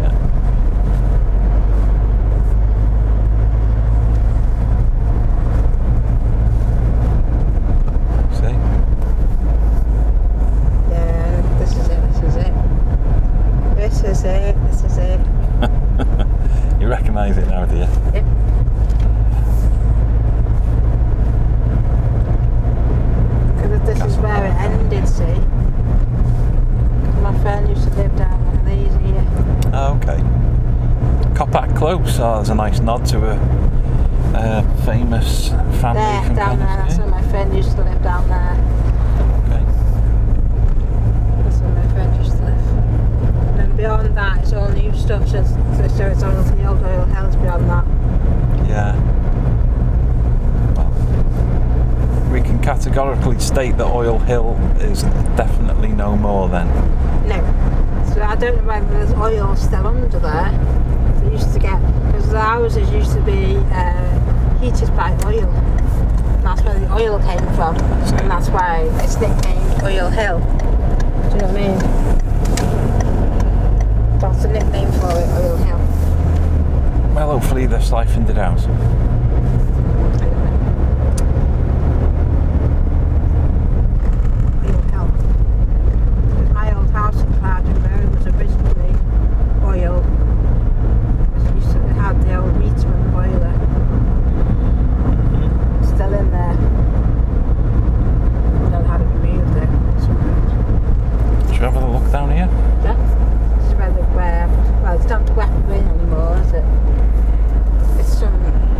Yeah. See? Yeah, this is it. You recognise it now, do you? Yep. Because this is where it ended, see? My friend used to live down one of these here. Oh, okay. Coppack Close. Oh, there's a nice nod to a famous family There, from down there, that's where my friend used to live down there. Okay. That's where my friend used to live. And then beyond that, it's all new stuff, so it's all the old Oil Hills beyond that. Yeah. state that Oil Hill is definitely no more then? No. So I don't know whether there's oil still under there. They used to get, because the houses used to be heated by oil. And that's where the oil came from. And that's why it's nicknamed Oil Hill. Do you know what I mean? That's the nickname for it, Oil Hill. Well, hopefully they've siphoned it out. Oil Hill. Because my old house in Clardon Road was originally oil. It used to have the old meter and boiler. Still in there. I don't know how to remove it. Should we have a look down here? Yeah. This is where well, it's not the Weapon Inn anymore, is it? It's some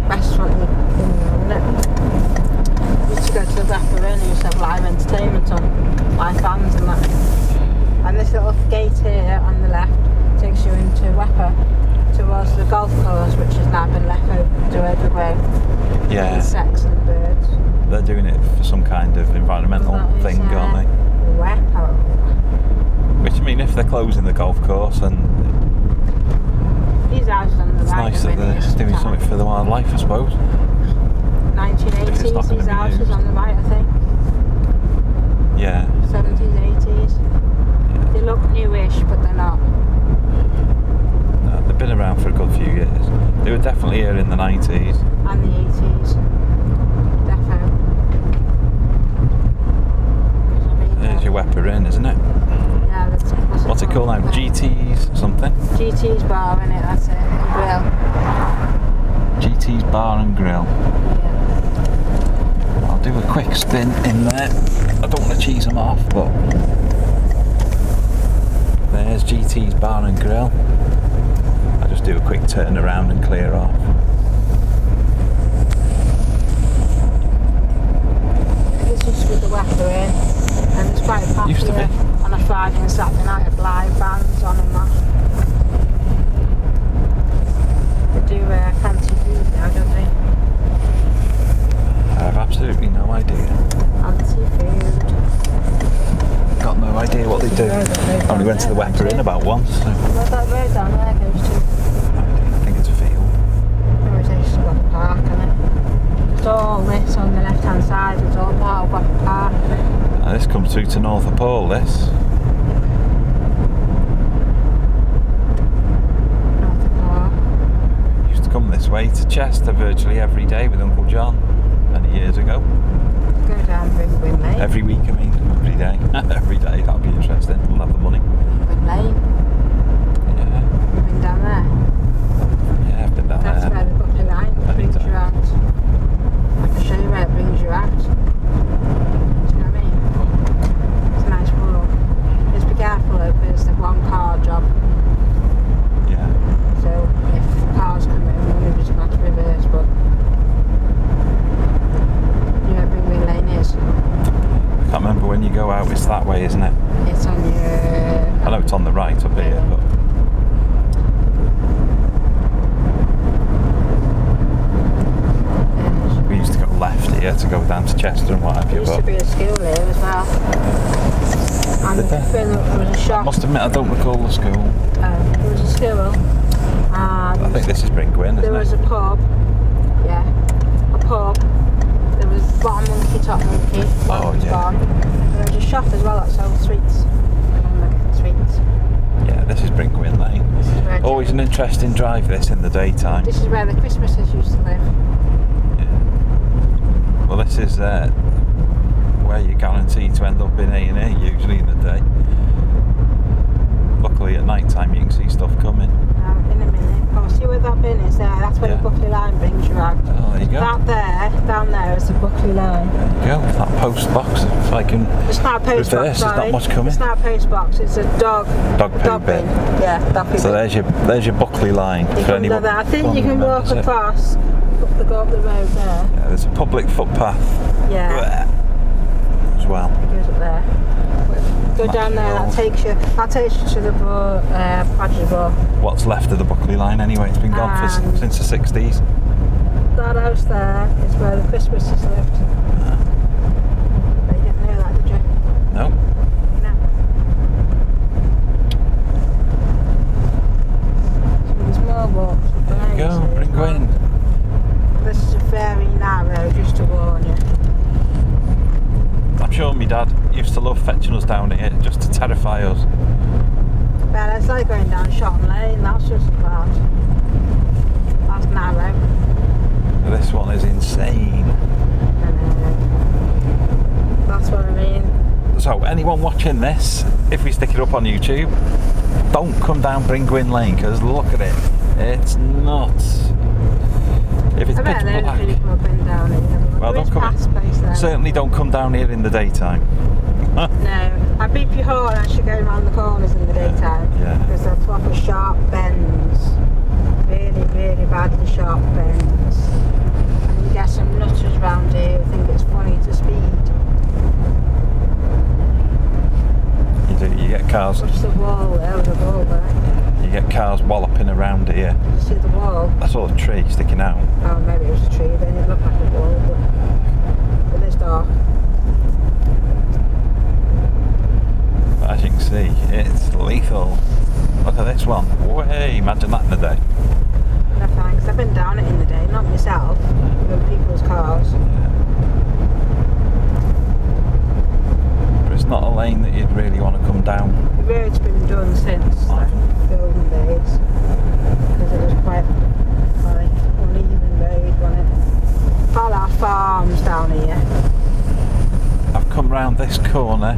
restaurant in there, isn't it? We used to go to the Weapon Inn and used to have live entertainment on, live bands and that. And this little gate here on the left takes you into Wepper towards the golf course, which has now been left open to everywhere. Yeah. Insects and birds. They're doing it for some kind of environmental thing, aren't they? Wepper. Which, I mean, if they're closing the golf course, and these houses on the it's right nice that they're doing something for the wildlife, I suppose. 1980s, these houses on the right, I think. Yeah. 70s, 80s. Yeah. They look newish, but they're not. No, they've been around for a good few years. They were definitely here in the 90s. And the 80s. Defo. There's your Wepper Inn, isn't it? Yeah, that's What's it called now? GT's something? GT's bar, innit? That's it. And grill. GT's Bar and Grill. Yeah. I'll do a quick spin in there. I don't want to cheese them off, but there's GT's Bar and Grill. I'll just do a quick turn around and clear off. This used to be the Weapon Inn, and it's quite popular. Used to be. On a Friday and Saturday night of live bands on and that. They do fancy food now, don't they? I have absolutely no idea. Fancy food. Got no idea what they do. I only went to the Wepper Inn about once, so Where's that road down there goes to? I think it's a field. Or is it just got the park in it? It's all this on the left hand side, it's all part of Wapper Park, isn't it? And this comes through to North Pole, this. North Park. Used to come this way to Chester virtually every day with Uncle John many years ago. Go down Ringwin Lane. Every week, I mean, every day. Every day, that'll be interesting. We'll have the money. Ringwin Lane. Yeah, You've been down there. yeah, I've been down That's there. where the Buckley Line brings you out. I can show you where it brings you out. Do you know what I mean? It's a nice walk. Just be careful though, because the one car job. Yeah. So if cars come in, we'll just have to reverse, but you know where Ringwin Lane is? I can't remember when you go out, it's that way, isn't it? It's on your... I know it's on the right up here, but we used to go left here to go down to Chester and what have There you, used to but be a school there as well. And Did there? there was a I shop. must admit I don't recall the school. There was a school. And I think this is Bringwin, there was isn't a it? pub. Yeah. A pub. There was bottom monkey, top monkey. Oh, was yeah. gone. And there was a shop as well that sold sweets. Sweets. Yeah, this is Bringwin Lane. This is where Always an interesting drive, this, in the daytime. This is where the Christmases used to live. Yeah. Well, this is where you're guaranteed to end up in A&E, usually in the day. Luckily at night time you can see stuff coming. In a minute. Oh, see where that bin is there? That's where Yeah. the Buckley Line brings you out. Oh, there you go. That there, down there is the Buckley Line. There you go, that post box, if I can It's not a post reverse, box, there's not much coming. It's not a post box, it's a dog Dog poo bin. Yeah, dog poo So bin. there's your Buckley line. You for can anyone. do that. I think you can Well, walk that's it. across, go up the road there. Yeah, there's a public footpath Yeah, as well. it goes up there. Go down there, that takes you to the Padgett Ball. What's left of the Buckley line anyway? It's been gone And- since the 60s. That house there is where the Christmases lived. But you didn't know it just to terrify us. Well, it's like going down Shotton Lane, that's just bad. That's narrow. This one is insane. That's what I mean. So anyone watching this, if we stick it up on YouTube, don't come down Bringwyn Lane, because look at it. It's nuts. If it's I bet pitch loads of black. people have been down here. Well, don't past place there. certainly don't come down here in the daytime. No, I beep your horn as you're going around the corners in the daytime. Yeah. Because they're proper sharp bends. Really, really badly sharp bends. And you get some nutters round here who think it's funny to speed. You get cars. What's the wall there? There's a wall there. You get cars walloping around here. Did you see the wall? I saw a tree sticking out. Oh, maybe it was a tree then. It looked like a wall, but it's dark. But as you can see, it's lethal. Look at this one. Way, imagine that in the day. No thanks. I've been down it in the day, not myself, but people's cars. But it's not a lane that you'd really want to come down. The road's been done since the olden days because it was quite uneven road, wasn't it? All our farms down here. I've come round this corner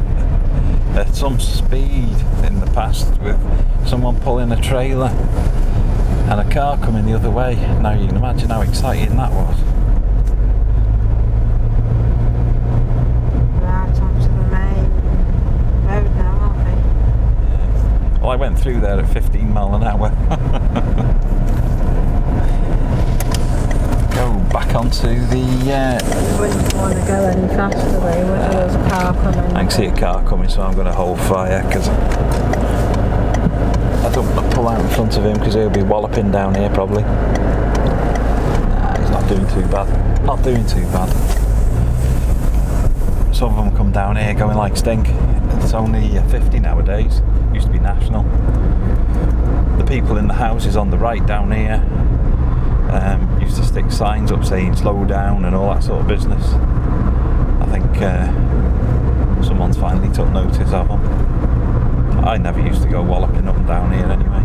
at some speed in the past with someone pulling a trailer and a car coming the other way. Now you can imagine how exciting that was. Right onto the main road now, aren't we? Well, I went through there at 15 mile an hour. Go back onto the... You wouldn't want to go any faster though, would you? There's a car coming. I can see a car coming, so I'm going to hold fire because I don't want to pull out in front of him because he'll be walloping down here probably. Nah, he's not doing too bad. Not doing too bad. Some of them come down here going like stink. It's only 50 nowadays. Used to be national. The people in the houses on the right down here used to stick signs up saying slow down and all that sort of business. I think someone's finally took notice of them. I never used to go walloping up and down here anyway.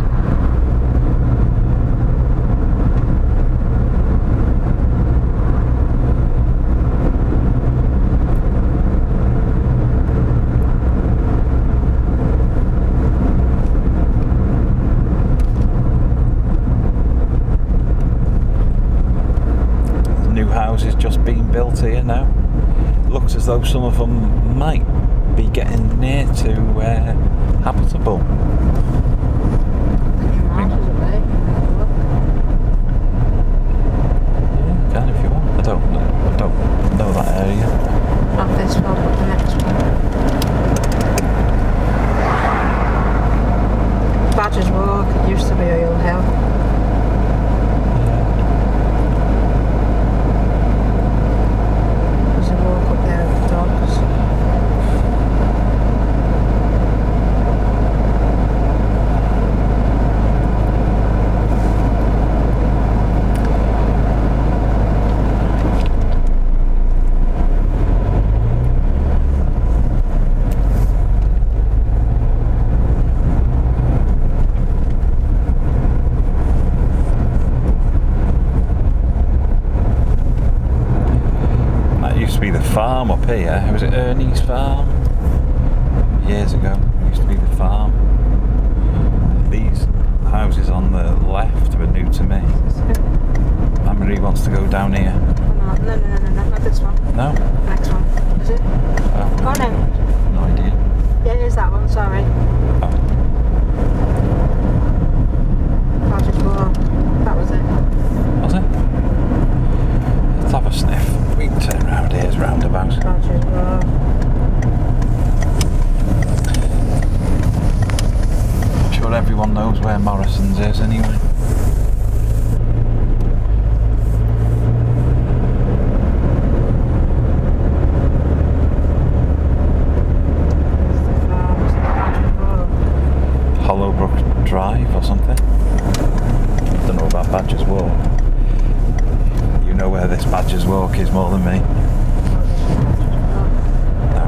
New houses just being built here now. Looks as though some of them might be getting near to habitable. Yeah, can if you want. I don't know that area. Not this one, but the next one. Badger's Walk, it used to be Oil Hill. There's a walk up there with the dogs. Farm up here, was it Ernie's farm? Years ago, it used to be the farm. These houses on the left were new to me. Anne-Marie wants to go down here. No, not this one. No? Next one. Is it? Oh no. No idea. Yeah, it is that one, sorry. Oh. Badger's Walk. That was it. Was it? Let's have a sniff. We can turn round here's roundabout. Badger's Walk. I'm sure everyone knows where Morrison's is anyway. Hollowbrook Drive or something. Don't know about Badger's Walk. You know where this Badger's Walk is more than me. No.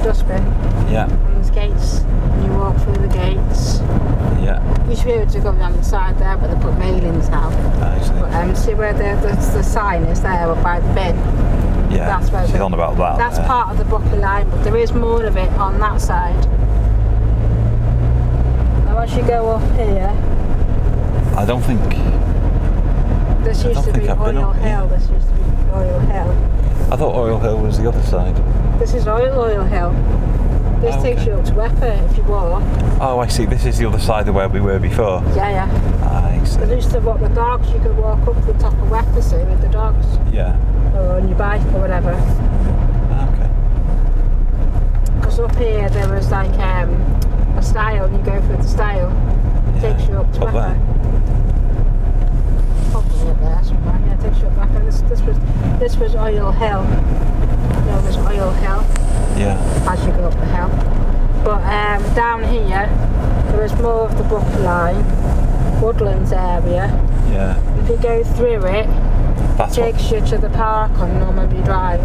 dustbin. Yeah. And there's gates, and you walk through the gates. Yeah. You should be able to go down the side there, but they put railings now. I see. But, see where the sign is there by the bin? Yeah. That's where She's on about that. That's part of the Buckley line, but there is more of it on that side. Now as you go up here, I don't think. this used to be Oil Hill. This used to be Oil Hill. I thought Oil Hill was the other side. This is Oil Hill. This takes you up to Wepper if you walk. Oh, I see. This is the other side of where we were before. Yeah. I see. They used to walk the dogs. You could walk up to the top of Wepper, see, with the dogs. Yeah. Or on your bike or whatever. Okay. Because up here there was like a stile, and you go through the stile. It takes you up to Up Wepper. there. Probably up there somewhere. Yeah, it takes you up Wepper. This was Oil Hill. There was Oil Hill. Yeah. As you go up the hill. But down here there is more of the Buckley line, Woodlands area. Yeah. If you go through it, it takes you to the park on Normanby Drive.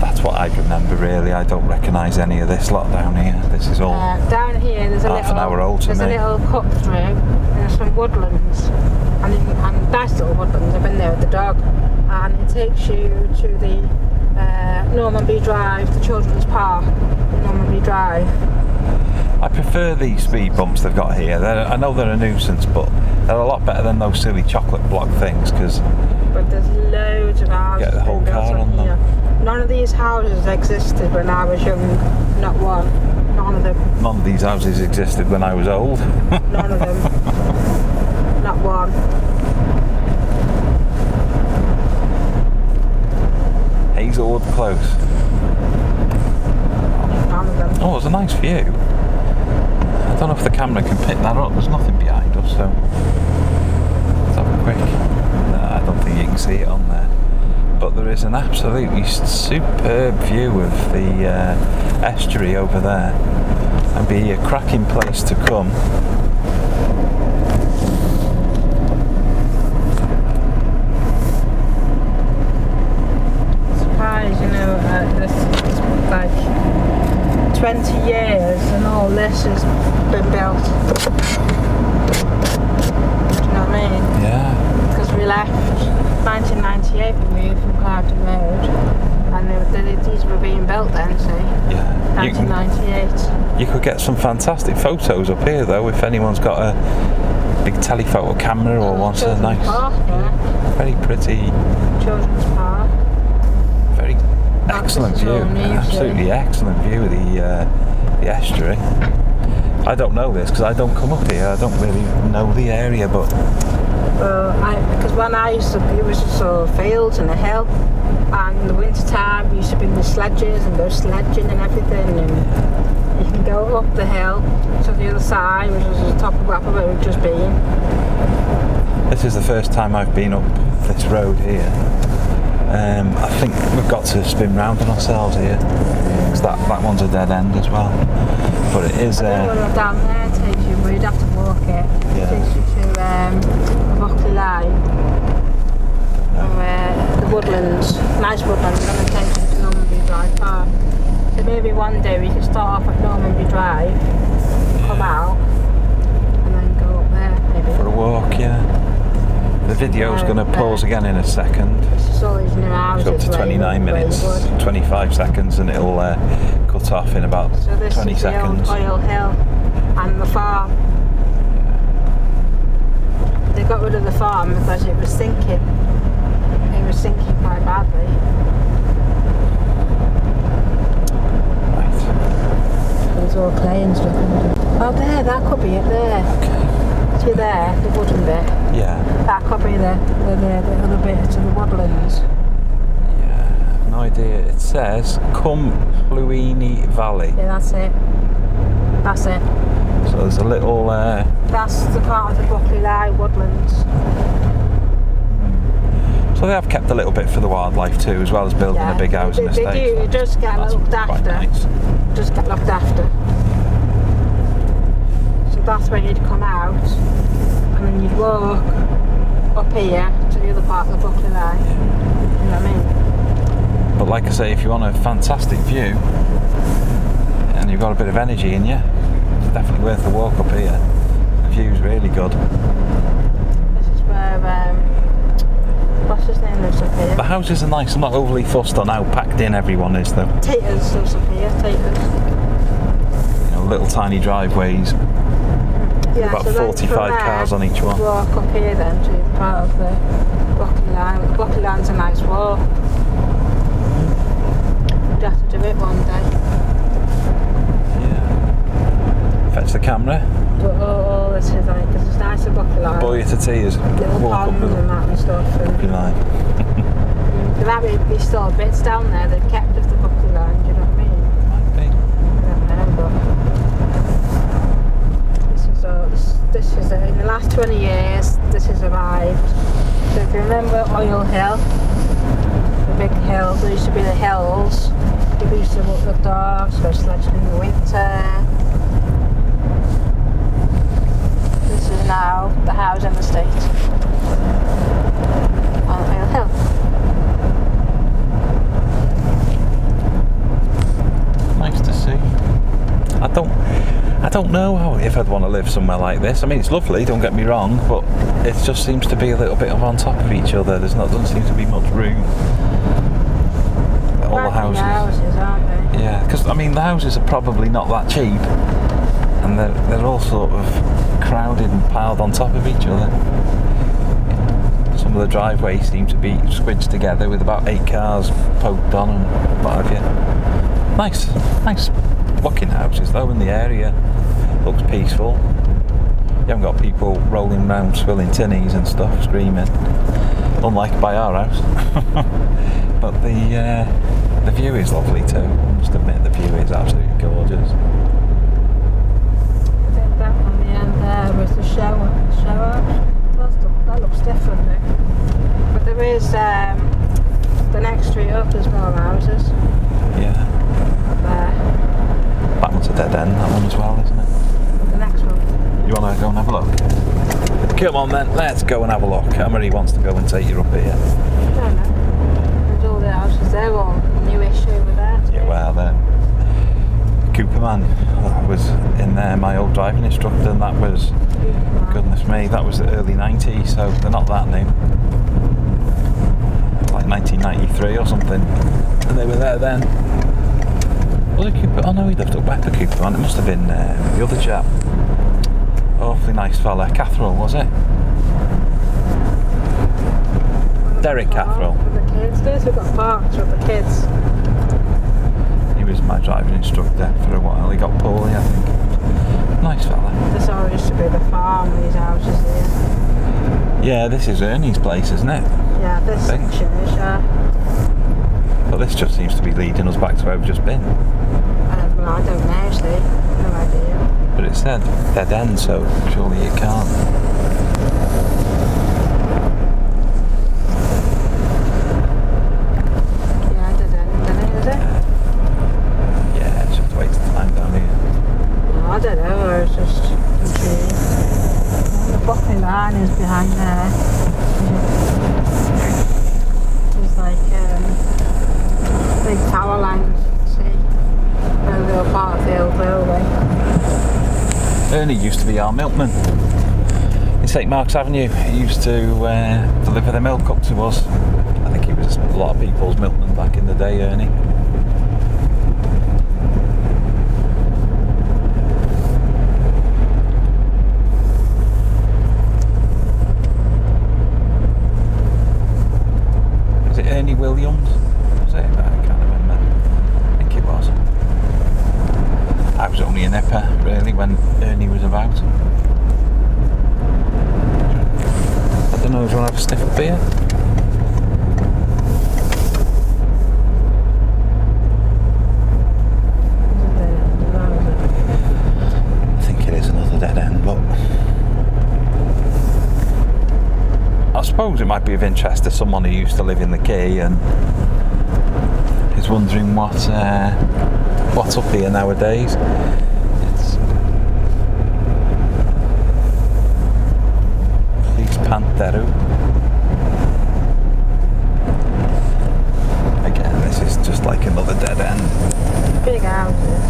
That's what I remember really. I don't recognise any of this lot down here. This is all down here there's half an hour old to me. There's a little cut through and there's some woodlands and nice little woodlands. I've been there with the dog, and it takes you to the Normanby Drive, the children's park, Normanby Drive. I prefer these speed bumps they've got here. I know they're a nuisance, but they're a lot better than those silly chocolate block things because. But there's loads of houses. Get the whole car on them. Here. None of these houses existed when I was young. Not one. None of them. None of these houses existed when I was old. None of them. Not one. Hazelwood Close. None of them. Oh, it's a nice view. I don't know if the camera can pick that up. There's nothing behind us, so let's have a quick. No, I don't think you can see it on there. But there is an absolutely superb view of the estuary over there, and be a cracking place to come. This like 20 years and all this has been built. Do you know what I mean? Yeah. Because we left 1998, we moved from Carden Road, and these were being built then, see? Yeah. 1998. You could get some fantastic photos up here though if anyone's got a big telephoto camera or wants a nice, park, very pretty children's park. Very excellent view, absolutely excellent view of the estuary. I don't know this because I don't come up here. I don't really know the area, but because when I used to, it was just sort of fields and a hill, and in the winter time we used to bring the sledges and go sledging and everything, and you can go up the hill to the other side, which is the top of Wepper where we've just been. This is the first time I've been up this road here. I think we've got to spin round on ourselves here because that one's a dead end as well. But it is. I don't know down there takes you, but you'd have to walk it. It takes you to the Buckley line, the woodlands, nice woodlands, and then it takes you to Normanby Drive Park. So maybe one day we can start off at Normanby Drive, come out, and then go up there maybe. For a walk, yeah. The video's going to pause again in a second. It's all these new houses. It's up to 29 minutes, 25 seconds, and it'll cut off in about 20 seconds. The old Oil Hill and the farm. They got rid of the farm because it was sinking. It was sinking quite badly. Right. There's all clay and stuff. Oh, there, that could be it there. Okay. See there, the wooden bit. Yeah. That could be the other bit to the woodlands. Yeah, I have no idea. It says Cwmllwyn Valley. Yeah, that's it. That's it. So there's a little. That's the part of the Buckley line, woodlands. So they have kept a little bit for the wildlife too, as well as building a big housing estate. They do. It does get looked after. Nice. It does get looked after. So that's where you'd come out, and then you'd walk up here to the other part of the Buckley line. You know what I mean? But like I say, if you want a fantastic view, and you've got a bit of energy in you, it's definitely worth the walk up here. The view's really good. This is where, what's his name lives up here? The houses are nice. I'm not overly fussed on how packed in everyone is though. Taters lives up here, Taters. You know, little tiny driveways. Yeah, About so then 45 from there, cars on each one. Walk up here then to the part of the Buckley line. The Buckley line's a nice walk. We'd have to do it one day. Yeah. Fetch the camera. But all this is like, because it's nice at Buckley line. Bore you to tears. Little Walk up ponds with and that and stuff. Buckley line. There might be still bits down there they've kept of the Buckley line, do you know what I mean? Might be. I don't know, but this is in the last 20 years this has arrived. So if you remember Oil Hill, the big hill, there used to be the hills, people used to walk the dogs, go sledging in the winter. This is now the housing estate on Oil Hill. Nice to see. I don't know if I'd want to live somewhere like this. I mean, it's lovely, don't get me wrong, but it just seems to be a little bit of on top of each other. Doesn't seem to be much room. All the houses. Aren't they? Yeah, because I mean the houses are probably not that cheap, and they're all sort of crowded and piled on top of each other. Some of the driveways seem to be squidged together with about 8 cars poked on and what have you. Nice looking houses though in the area. Looks peaceful. You haven't got people rolling around swilling tinnies and stuff, screaming. Unlike by our house. But the view is lovely too. I must admit the view is absolutely gorgeous. I think that on the end there was the shower. That looks different though. But there is the next street up, there's more houses. Yeah. There. That one's a dead end, that one as well, isn't it? The next one. You want to go and have a look? Come on then, let's go and have a look. Emily wants to go and take you up here. I don't know. There's all the houses there, all newish over there. Yeah, well then. Cooperman, that was in there, my old driving instructor, and that was, goodness me, that was the early 90s, so they're not that new. Like 1993 or something. And they were there then. Was it Cooper? Oh no, he lived up Wepper Cooperman. It must have been the other chap. Awfully nice fella. Catherall, was it? Derek Catherall. For the kids, we've got parks with the kids. He was my driving instructor for a while. He got poorly, I think. Nice fella. This all used to be the farm, these houses here. Yeah, this is Ernie's place, isn't it? Yeah, this I think. section is, But this just seems to be leading us back to where we've just been. well, I don't know, see. No idea. But it said dead end, so surely it can't. Yeah, dead end, is it? Yeah, it's just a waste of time down here. No, I don't know, I was just intrigued. The Buckley line is behind there. There's like big power lines, see? They're all part of the old railway. Ernie used to be our milkman in St Mark's Avenue. He used to deliver the milk up to us. I think he was a lot of people's milkman back in the day, Ernie. Is it Ernie Williams? Was it? I can't remember. I think it was. I was only a nipper, really, when Ernie was about. I don't know, do you want to have a sniff of beer? I think it is another dead end, but I suppose it might be of interest to someone who used to live in the quay and is wondering what's up here nowadays. It's Police Pantero. Again, this is just like another dead end. Big houses.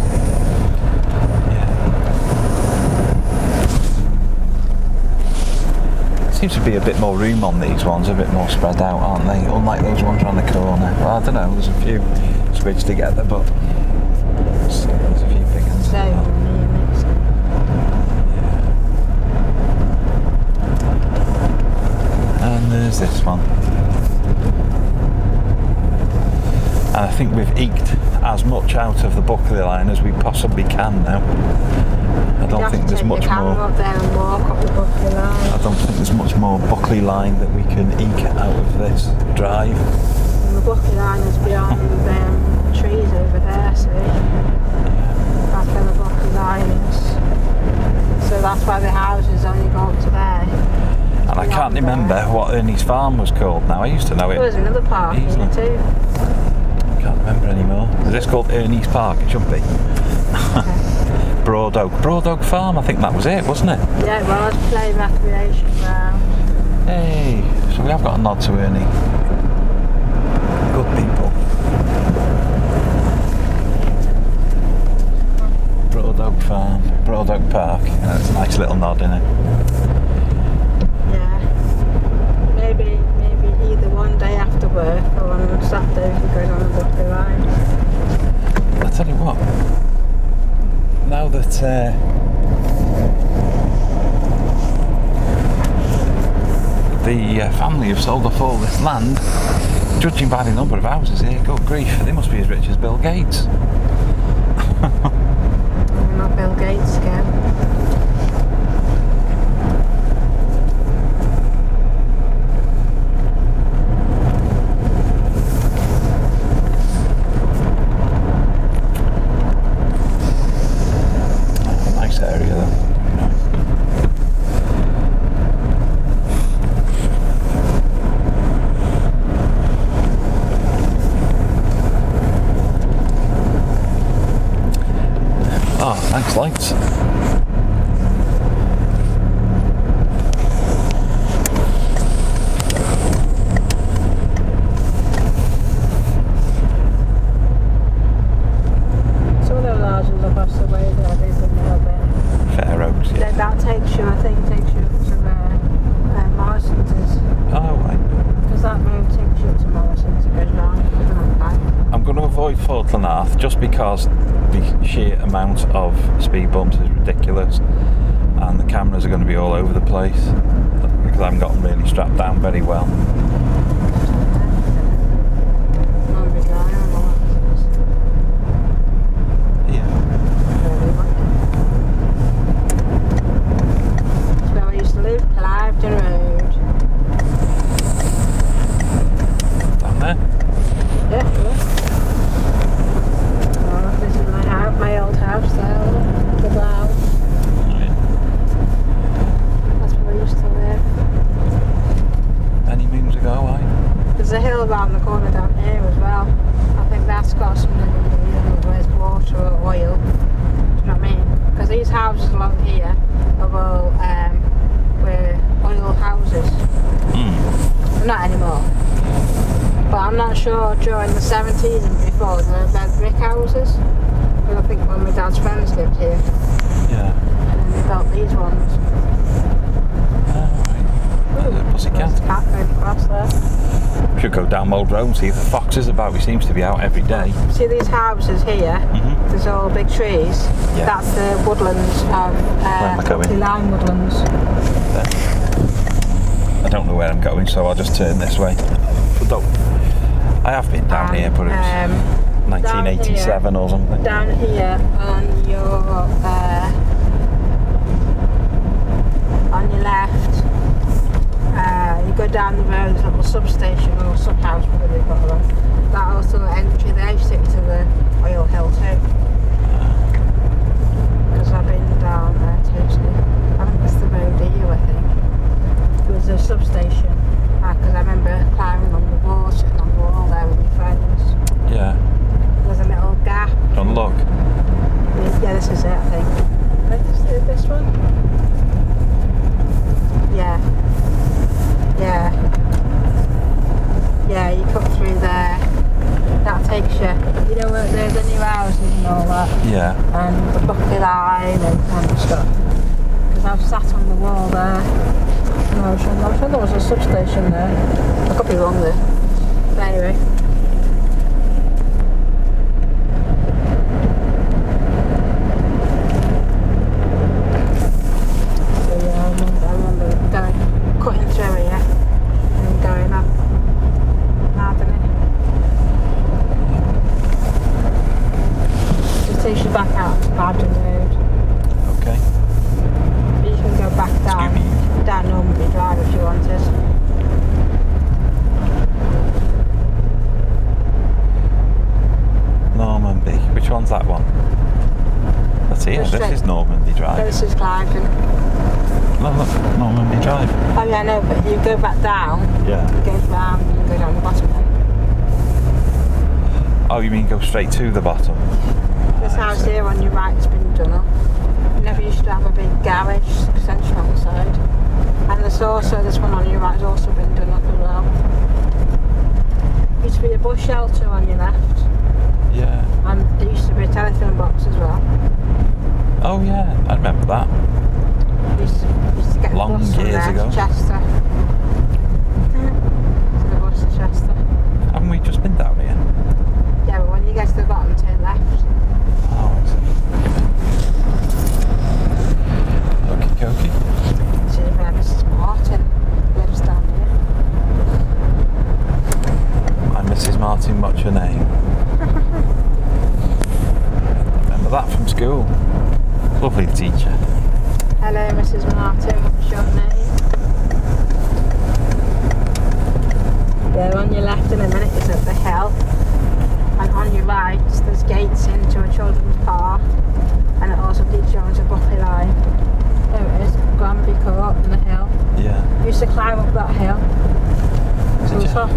Seems to be a bit more room on these ones, a bit more spread out, aren't they? Unlike those ones around the corner. Well, I don't know, there's a few squidged together, but there's a few big ones. So And there's this one. And I think we've eked as much out of the Buckley line as we possibly can now. I don't think there's much more. Up there and walk up the Buckley line. I don't think there's much more Buckley line that we can eke out of this drive. And the Buckley line is beyond trees over there, see? That's where the Buckley line is. So that's why the houses only go up to there. And I can't remember what Ernie's farm was called now. I used to know it. There was another park easily. here too. Can't remember anymore. Is this called Ernie's Park? It should be. Broad Oak Farm, I think that was it, wasn't it? Yeah, well, it's play recreation ground. Hey, so we have got a nod to Ernie. Good people. Broad Oak Farm, Broad Oak Park. Yeah, it's a nice little nod, isn't it? Yeah. Maybe either one day after work or on Saturday if we're going on the Buckley line. I'll tell you what. Now that the family have sold off all this land, judging by the number of houses here, good grief, they must be as rich as Bill Gates. We're not Bill Gates again. Area though. Oh, thanks lights. Some of the houses across the way there, they've been a little bit. Fair Oaks, yeah. That takes you, I think, takes you to Morrison's. Oh, right. Because that road takes you to Morrison's, it goes round. I'm going to avoid Fortlanarth just because the sheer amount of speed bumps is ridiculous and the cameras are going to be all over the place because I haven't got them really strapped down very well. Yeah. That's where I used to live, Cliveden Road. Down there? Yeah, oh, this is my house, my old house there, the brown. That's where I used to live. Many moons ago, aye. There's a hill around the corner down here as well. I think that's got something in it, whether it's water or oil. Do you know what I mean? Because these houses along here are all were oil houses. They're not anymore. But I'm not sure during the 70s and before they were brick houses. But I think when my dad's friends lived here. Yeah. And then they built these ones. Right. There's a pussycat. There's a cat going across there. Should go down Mold Road and see if the fox is about. He seems to be out every day. See these houses here? There's all big trees. Yeah. That's the woodlands of Buckley Line woodlands. I don't know where I'm going, so I'll just turn this way. I have been down here, but it was 1987 or something. Down here on your left, you go down the road, there's a little substation or sub-house, whatever they've got around. That also entry there, you stick to the oil hill too. Because I've been down there too, so I think it's the road here, I think. It was a substation, because I remember climbing on the wall, sitting on the wall there with my friends. Yeah. There's a little gap. Don't look. Yeah, this is it, I think. This one? Yeah. Yeah. Yeah, you cut through there. That takes you, you know, where there's the new houses and all that. Yeah. And the Buckley line and stuff. Because I've sat on the wall there. I'm sure there was a substation there. I could be wrong there. But anyway. So yeah, I remember going, cutting through here and going up Ardenney. Just takes you back out to Badger Road. Okay. But you can go back down Normandy Drive if you wanted. Normandy. Which one's that one? That's here. This is Normandy Drive. This is Clifton. No, look, Normandy Drive. Oh yeah, I know, but you go back down. Yeah. Go round and go down the bottom then. Oh, you mean go straight to the bottom? This house here on your right's been done up. You never used to have a big garage extension on the side. And there's also this one on your right has also been done up as well. Used to be a bus shelter on your left. Yeah. And there used to be a telephone box as well. Oh yeah, I remember that. Used to get Long the bus from years there ago. to Chester. To the bus to Chester. Haven't we just been down here? Yeah, but when you get to the bottom, turn left. Oh, I see. Okie dokie. See where Mrs. Martin lives down here. I'm Mrs. Martin, what's your name? Remember that from school. Lovely teacher. Hello, Mrs. Martin, what's your name? Yeah, on your left in a minute is at the hill. And on your right, there's gates into a children's park. And it also leads you onto Buckley Line. There it is, Granby Court in the hill. Yeah. Used to climb up that hill to Did the you? top.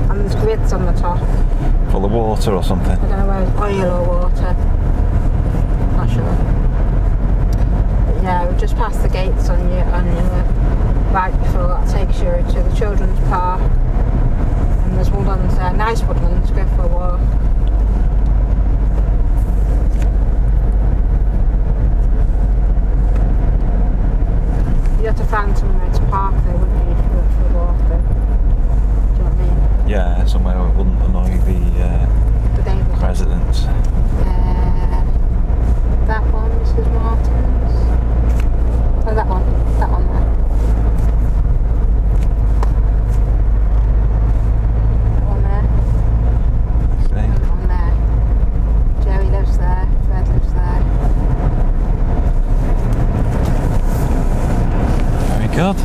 And there's grids on the top. Full of water or something. I don't know whether it's oil or water. Not sure. But yeah, we just passed the gates on your right before that takes you to the children's park. And there's woodlands there, nice woodlands, go for a walk. You have to find somewhere to park there, wouldn't you, if you went for a walk though? Do you know what I mean? Yeah, somewhere where it wouldn't annoy The neighbourhood. the residents. That one, Mrs. Martin's. Oh, that one there. That one there. See? That one there. Jerry lives there. Fred lives there. Very good.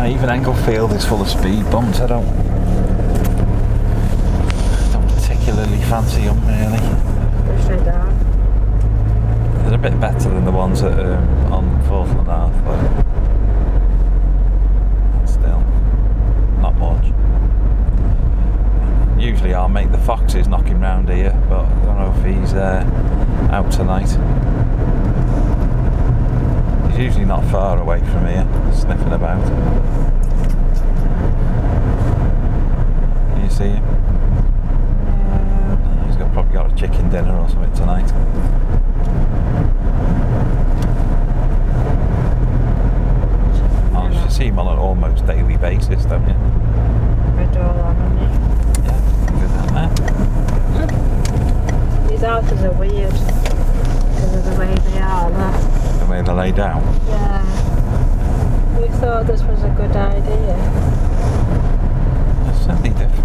Even Englefield is full of speed bumps. I don't particularly fancy them really. Go straight down. They're a bit better than the ones at, on Forthland Ave, but still not much. Usually our mate the Fox is knocking round here, but I don't know if he's out tonight. He's usually not far away from here, sniffing about. Can you see him? No. He's probably got a chicken dinner or something tonight. Oh, you see him on an almost daily basis, don't you? Red all on, haven't you? Yeah, good down there. These houses are weird because of the way they are, look. The way they lay down. Yeah. We thought this was a good idea. It's certainly different.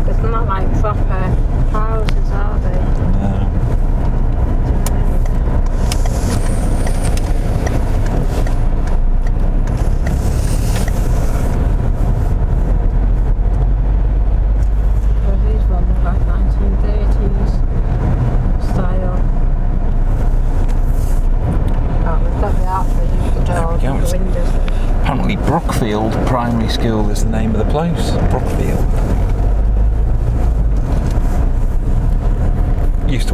It's not like proper houses, are they? No. Well, these ones are like 1930s style. Oh, we've got the art for the doors, There we go, the windows. Apparently Brookfield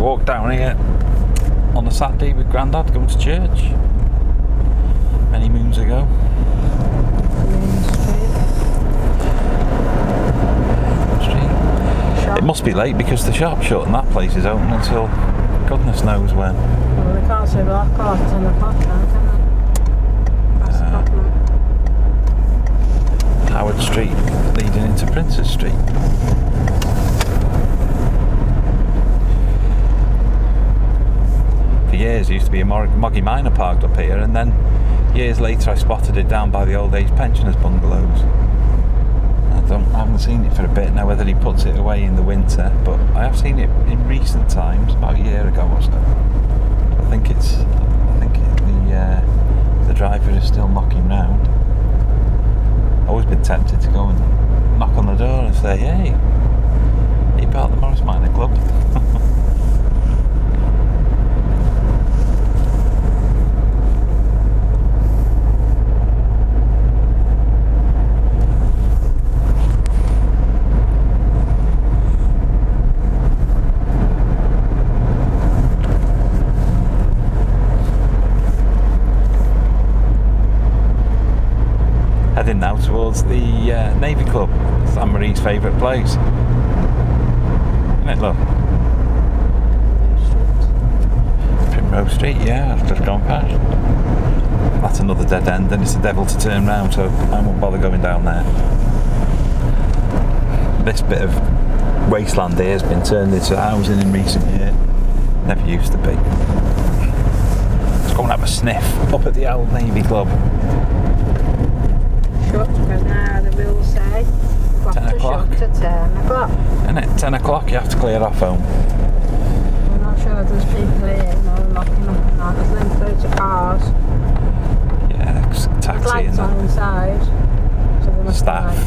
walked down here on a Saturday with Grandad going to church many moons ago. It must be late because the shop's shut and that place is open until goodness knows when. Well, they can't say black art 10 o'clock now, can they? That's the problem. Howard Street leading into Princess Street. For years there used to be a Moggy Miner parked up here, and then years later I spotted it down by the old age pensioners bungalows. I haven't seen it for a bit now, whether he puts it away in the winter, but I have seen it in recent times, about a year ago or so. I think the driver is still knocking round. I've always been tempted to go and knock on the door and say, hey, are you part of the Morris Minor Club? Heading now towards the Navy Club. It's Anne-Marie's favourite place. Isn't it, look? Primrose Street, yeah, I've just gone past. That's another dead end, and it's the devil to turn round, so I won't bother going down there. This bit of wasteland here has been turned into housing in recent years. Never used to be. Let's go and have a sniff up at the old Navy Club. Shut, because now the rules say you've got 10 to o'clock. shut at 10 o'clock. Isn't it? 10 o'clock, you have to clear off home. I'm not sure if there's people here, you know, locking up and that. There's then loads of cars. Yeah, There's taxi and lights on that. inside. So there must Staff. be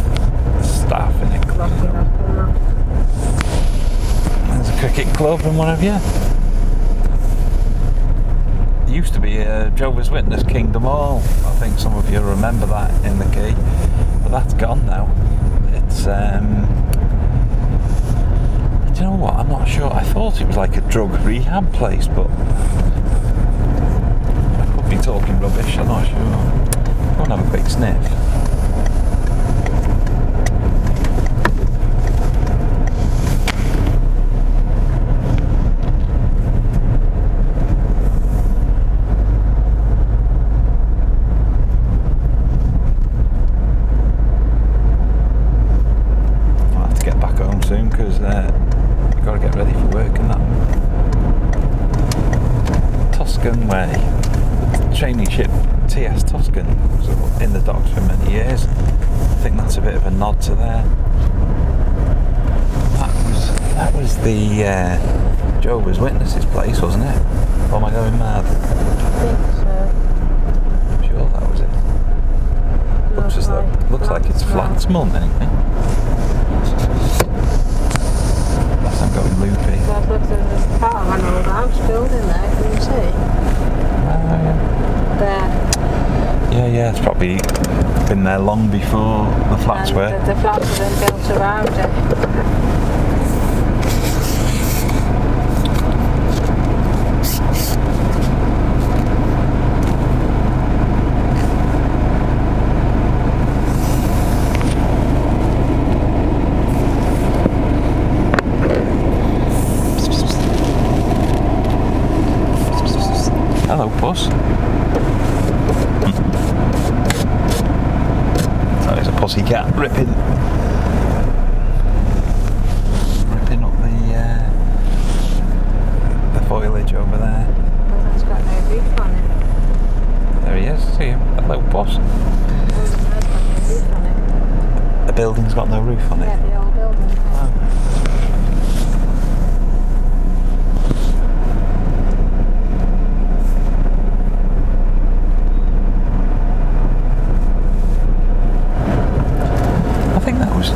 The staff in it. like locking up and that. There's a cricket club and what have you. There used to be a Jehovah's Witness Kingdom Hall. I think some of you remember that in the key, but that's gone now. It's do you know what? I'm not sure. I thought it was like a drug rehab place, but I could be talking rubbish. I'm not sure. Go and have a quick sniff. Because you've got to get ready for work and that. Tuscan Way. The training ship TS Tuscan was in the docks for many years. I think that's a bit of a nod to there. That was the Jehovah's Witnesses place, wasn't it? Or am I going mad? I think so. I'm sure that was it. Looks like it's flats more than anything. I'm going loopy. Well, look, there's part of an old house building there, can you see? There. Yeah, it's probably been there long before the flats And were. the flats have been built around it. Hello, puss. There's a pussycat ripping up the foliage over there. Well, that's got no roof on it. There he is. See him. Hello, puss. There's got no roof on it. The building's got no roof on it. Yeah, the old building. Oh.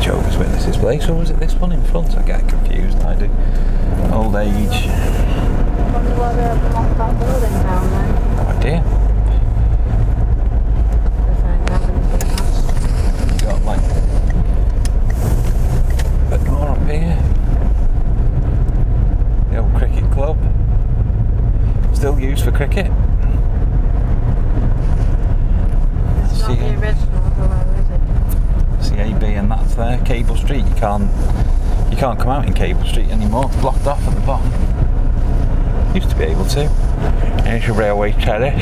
Jehovah's Witnesses place, or was it this one in front? I get confused, I do. Old age. I wonder why they haven't locked that building down then. No idea. If they don't have anything else. Got like a bit more up here. The old cricket club. for cricket. It's not the original, though, is it? CAB, and that's there. Cable Street. You can't come out in Cable Street anymore. It's blocked off at the bottom. Used to be able to. Here's your railway terrace.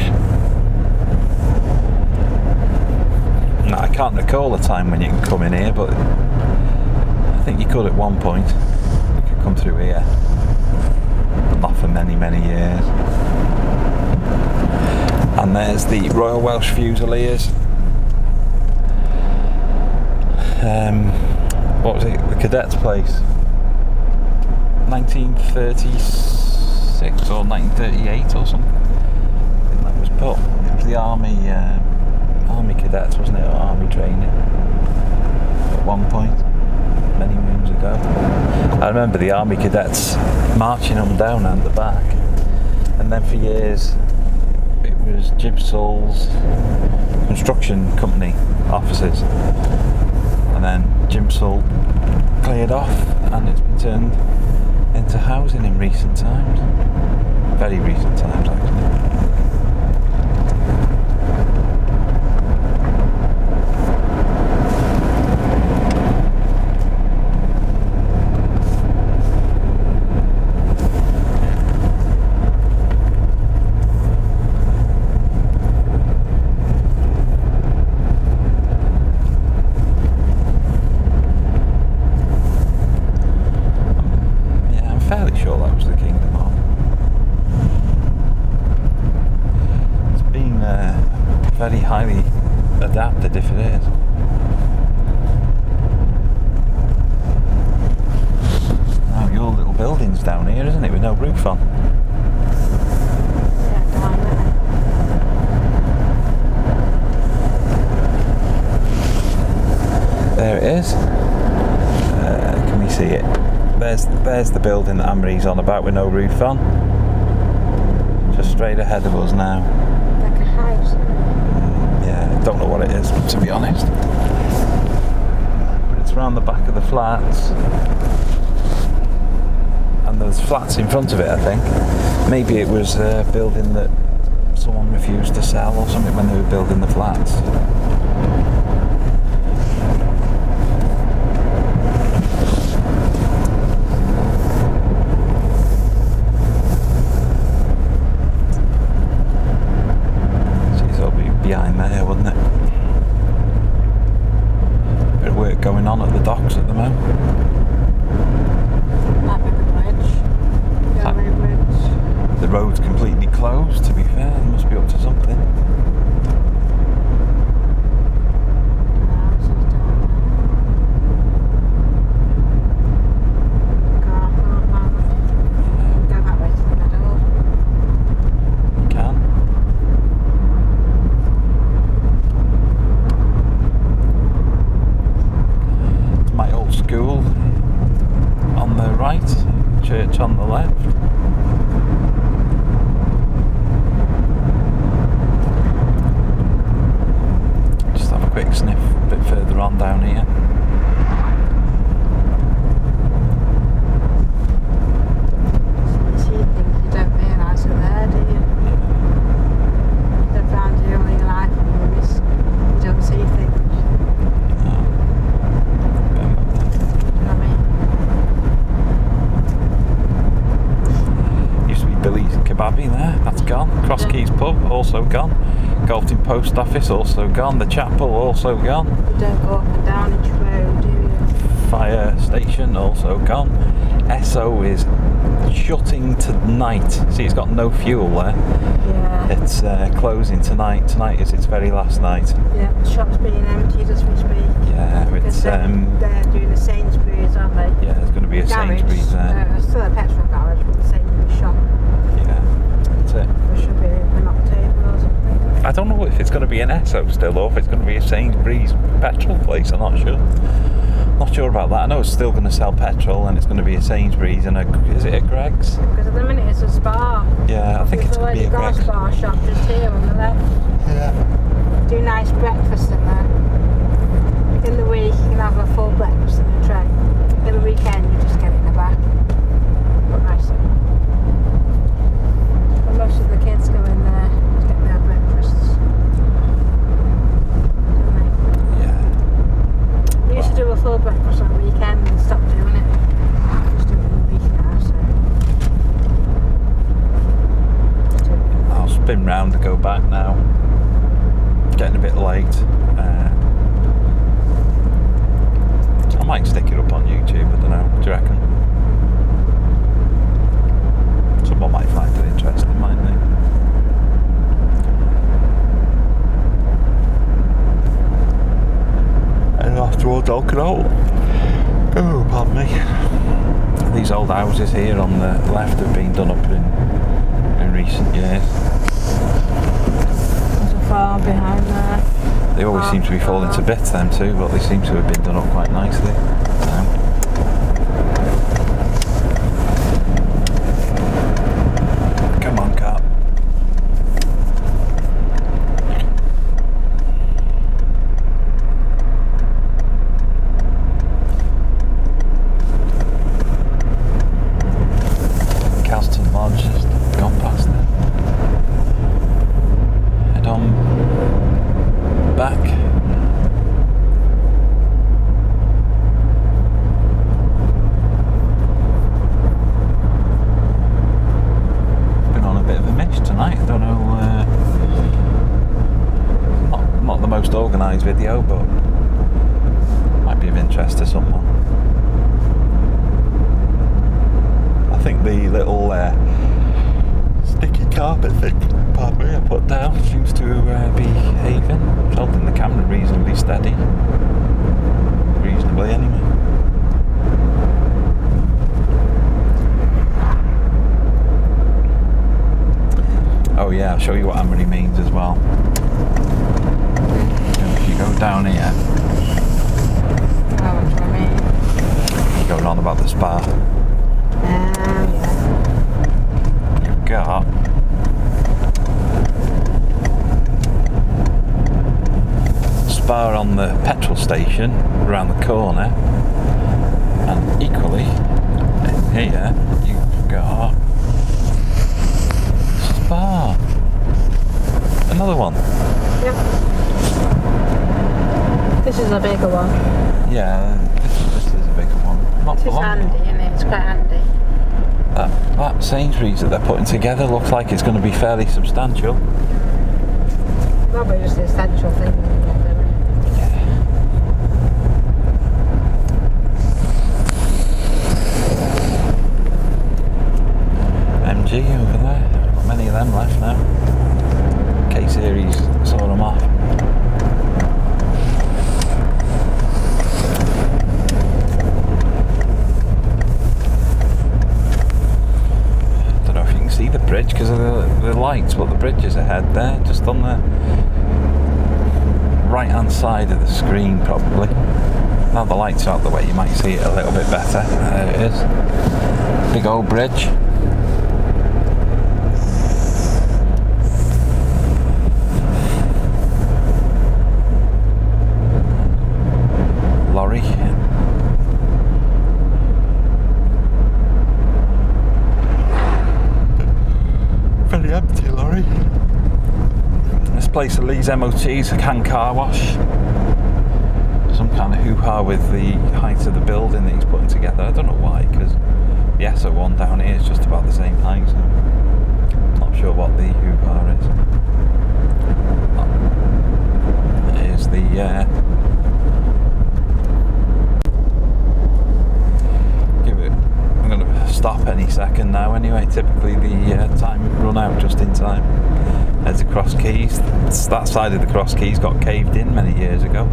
No, I can't recall a time when you can come in here, but I think you could at one point. You could come through here, but not for many, many years. And there's the Royal Welsh Fusiliers. What was it? The Cadets Place. 1936 or 1938 or something. I think that was put. It was the Army Cadets, wasn't it? Or Army training at one point, many moons ago. I remember the Army Cadets marching up and down and the back. And then for years it was Jibsall's construction company offices. And then Jibsall cleared off and it's been turned into housing in recent times. Very recent times, actually. Fairly sure that was the Kingdom Hall. It's been very highly adapted if it is. Oh, your little building's down here, isn't it, with no roof on? Yeah, down There there. it is. Can we see it? There's the building that Anne-Marie's on about with no roof on. Just straight ahead of us now. Like a house. Yeah, don't know what it is, to be honest. But it's around the back of the flats. And there's flats in front of it, I think. Maybe it was a building that someone refused to sell or something when they were building the flats. Behind there, wouldn't it? Bit of work going on at the docks at the moment. That bit of bridge. Railway bridge. The road's completely closed, to be fair. They must be up to something. Go that way to the middle. You can. My old school on the right, church on the left. Just have a quick sniff a bit further on down here. You see things you don't realise are there, do you? They're around you all your life and you don't see things. Billy's Kebabby there, that's gone. Cross Keys Pub, also gone. Galton Post Office, also gone. The Chapel, also gone. You don't go up and down each road, do you? Fire Station, also gone. Esso is shutting tonight. See, it's got no fuel there. Yeah. It's closing tonight. Tonight is its very last night. Yeah, the shop's being emptied as we speak. Yeah, it's they're doing a Sainsbury's, aren't they? yeah, there's going to be a Garage. Sainsbury's there. Still a petrol garage, but the Sainsbury's shop. Yeah, that's it. There should be an October or something. I don't know if it's going to be an Esso still or if it's going to be a Sainsbury's petrol place. I'm not sure. Not sure about that. I know it's still going to sell petrol and it's going to be a Sainsbury's and is it a Greggs? Because at the minute it's a Spar. Yeah, I think it's going to be a There's Greggs. a Spar shop just here on the left. Yeah. Do nice breakfast in there. In the week you can have a full breakfast in the tray. In the weekend you just get it in the back. But nice. But most of the kids go round to go back now. Getting a bit late. I might stick it up on YouTube, I don't know, what do you reckon? Someone might find it interesting, mightn't they? And afterwards I'll get out. Oh, pardon me. These old houses here on the left have been done up in recent years. There's a farm behind there. They always seem to be falling to bits, them too, but they seem to have been done up quite nicely now. Come on, car. Caston Lodge just gone past there. Head on back. Been on a bit of a mish tonight. I don't know. Not the most organised video, but might be of interest to someone. I think the little sticky carpet thing, pardon me, I put down seems to be behaving. It's holding the camera reasonably steady. Reasonably, anyway. Oh yeah, I'll show you what Amory means as well. If you go down here, Oh, what do I mean? going on about the spa. Yeah. You've got spa on the petrol station around the corner, and equally in here you've got spa. Another one. Yep. This is a bigger one. Yeah, this is a bigger one. Not It's for long. handy, isn't it? It's quite handy. That Sainsbury's that they're putting together looks like it's going to be fairly substantial. Probably just the essential thing. MG over there. Not many of them left now. K-Series saw them off. Don't know if you can see the bridge because of the lights, but the bridge is ahead there, just on the right hand side of the screen probably. Now the lights are out the way, you might see it a little bit better. There it is. Big old bridge. Lorry. Very empty lorry. This place at Lee's MOT is a can car wash. Some kind of hoo-ha with the height of the building that he's putting together. I don't know why, because the SO1 down here is just about the same height, so I'm not sure what the hoo-ha is. Here's the I'm going to stop any second now anyway. Typically the time run out just in time. There's the Cross Keys. That side of the Cross Keys got caved in many years ago.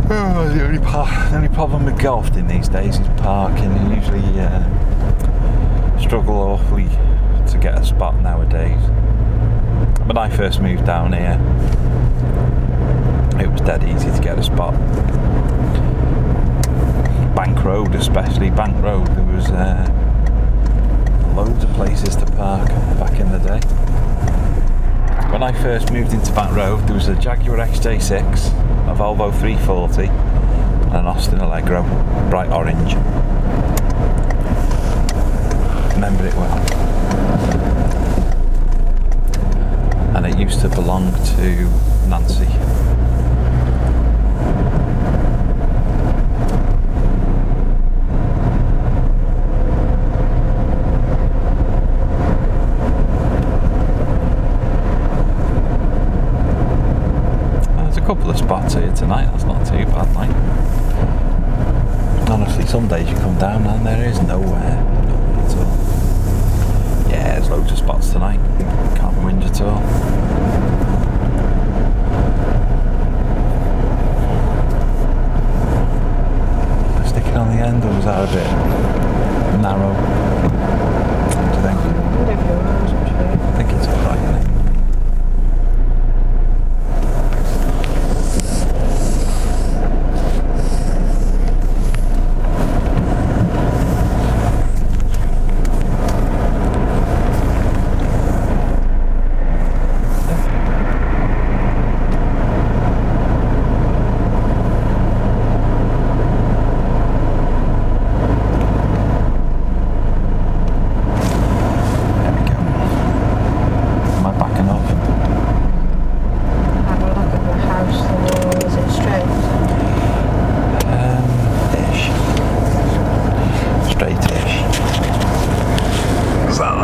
The only problem with golfing these days is parking. You usually struggle awfully to get a spot nowadays. When I first moved down here, it was dead easy to get a spot. Bank Road especially, Bank Road, there was loads of places to park back in the day. When I first moved into Bank Road, there was a Jaguar XJ6, a Volvo 340 and an Austin Allegro, bright orange. Remember it well. And it used to belong to Nancy. couple of spots here tonight, that's not too bad, like. Honestly, some days you come down and there is nowhere at all. Yeah, there's loads of spots tonight. Can't whinge at all. Sticking on the end, or was that a bit?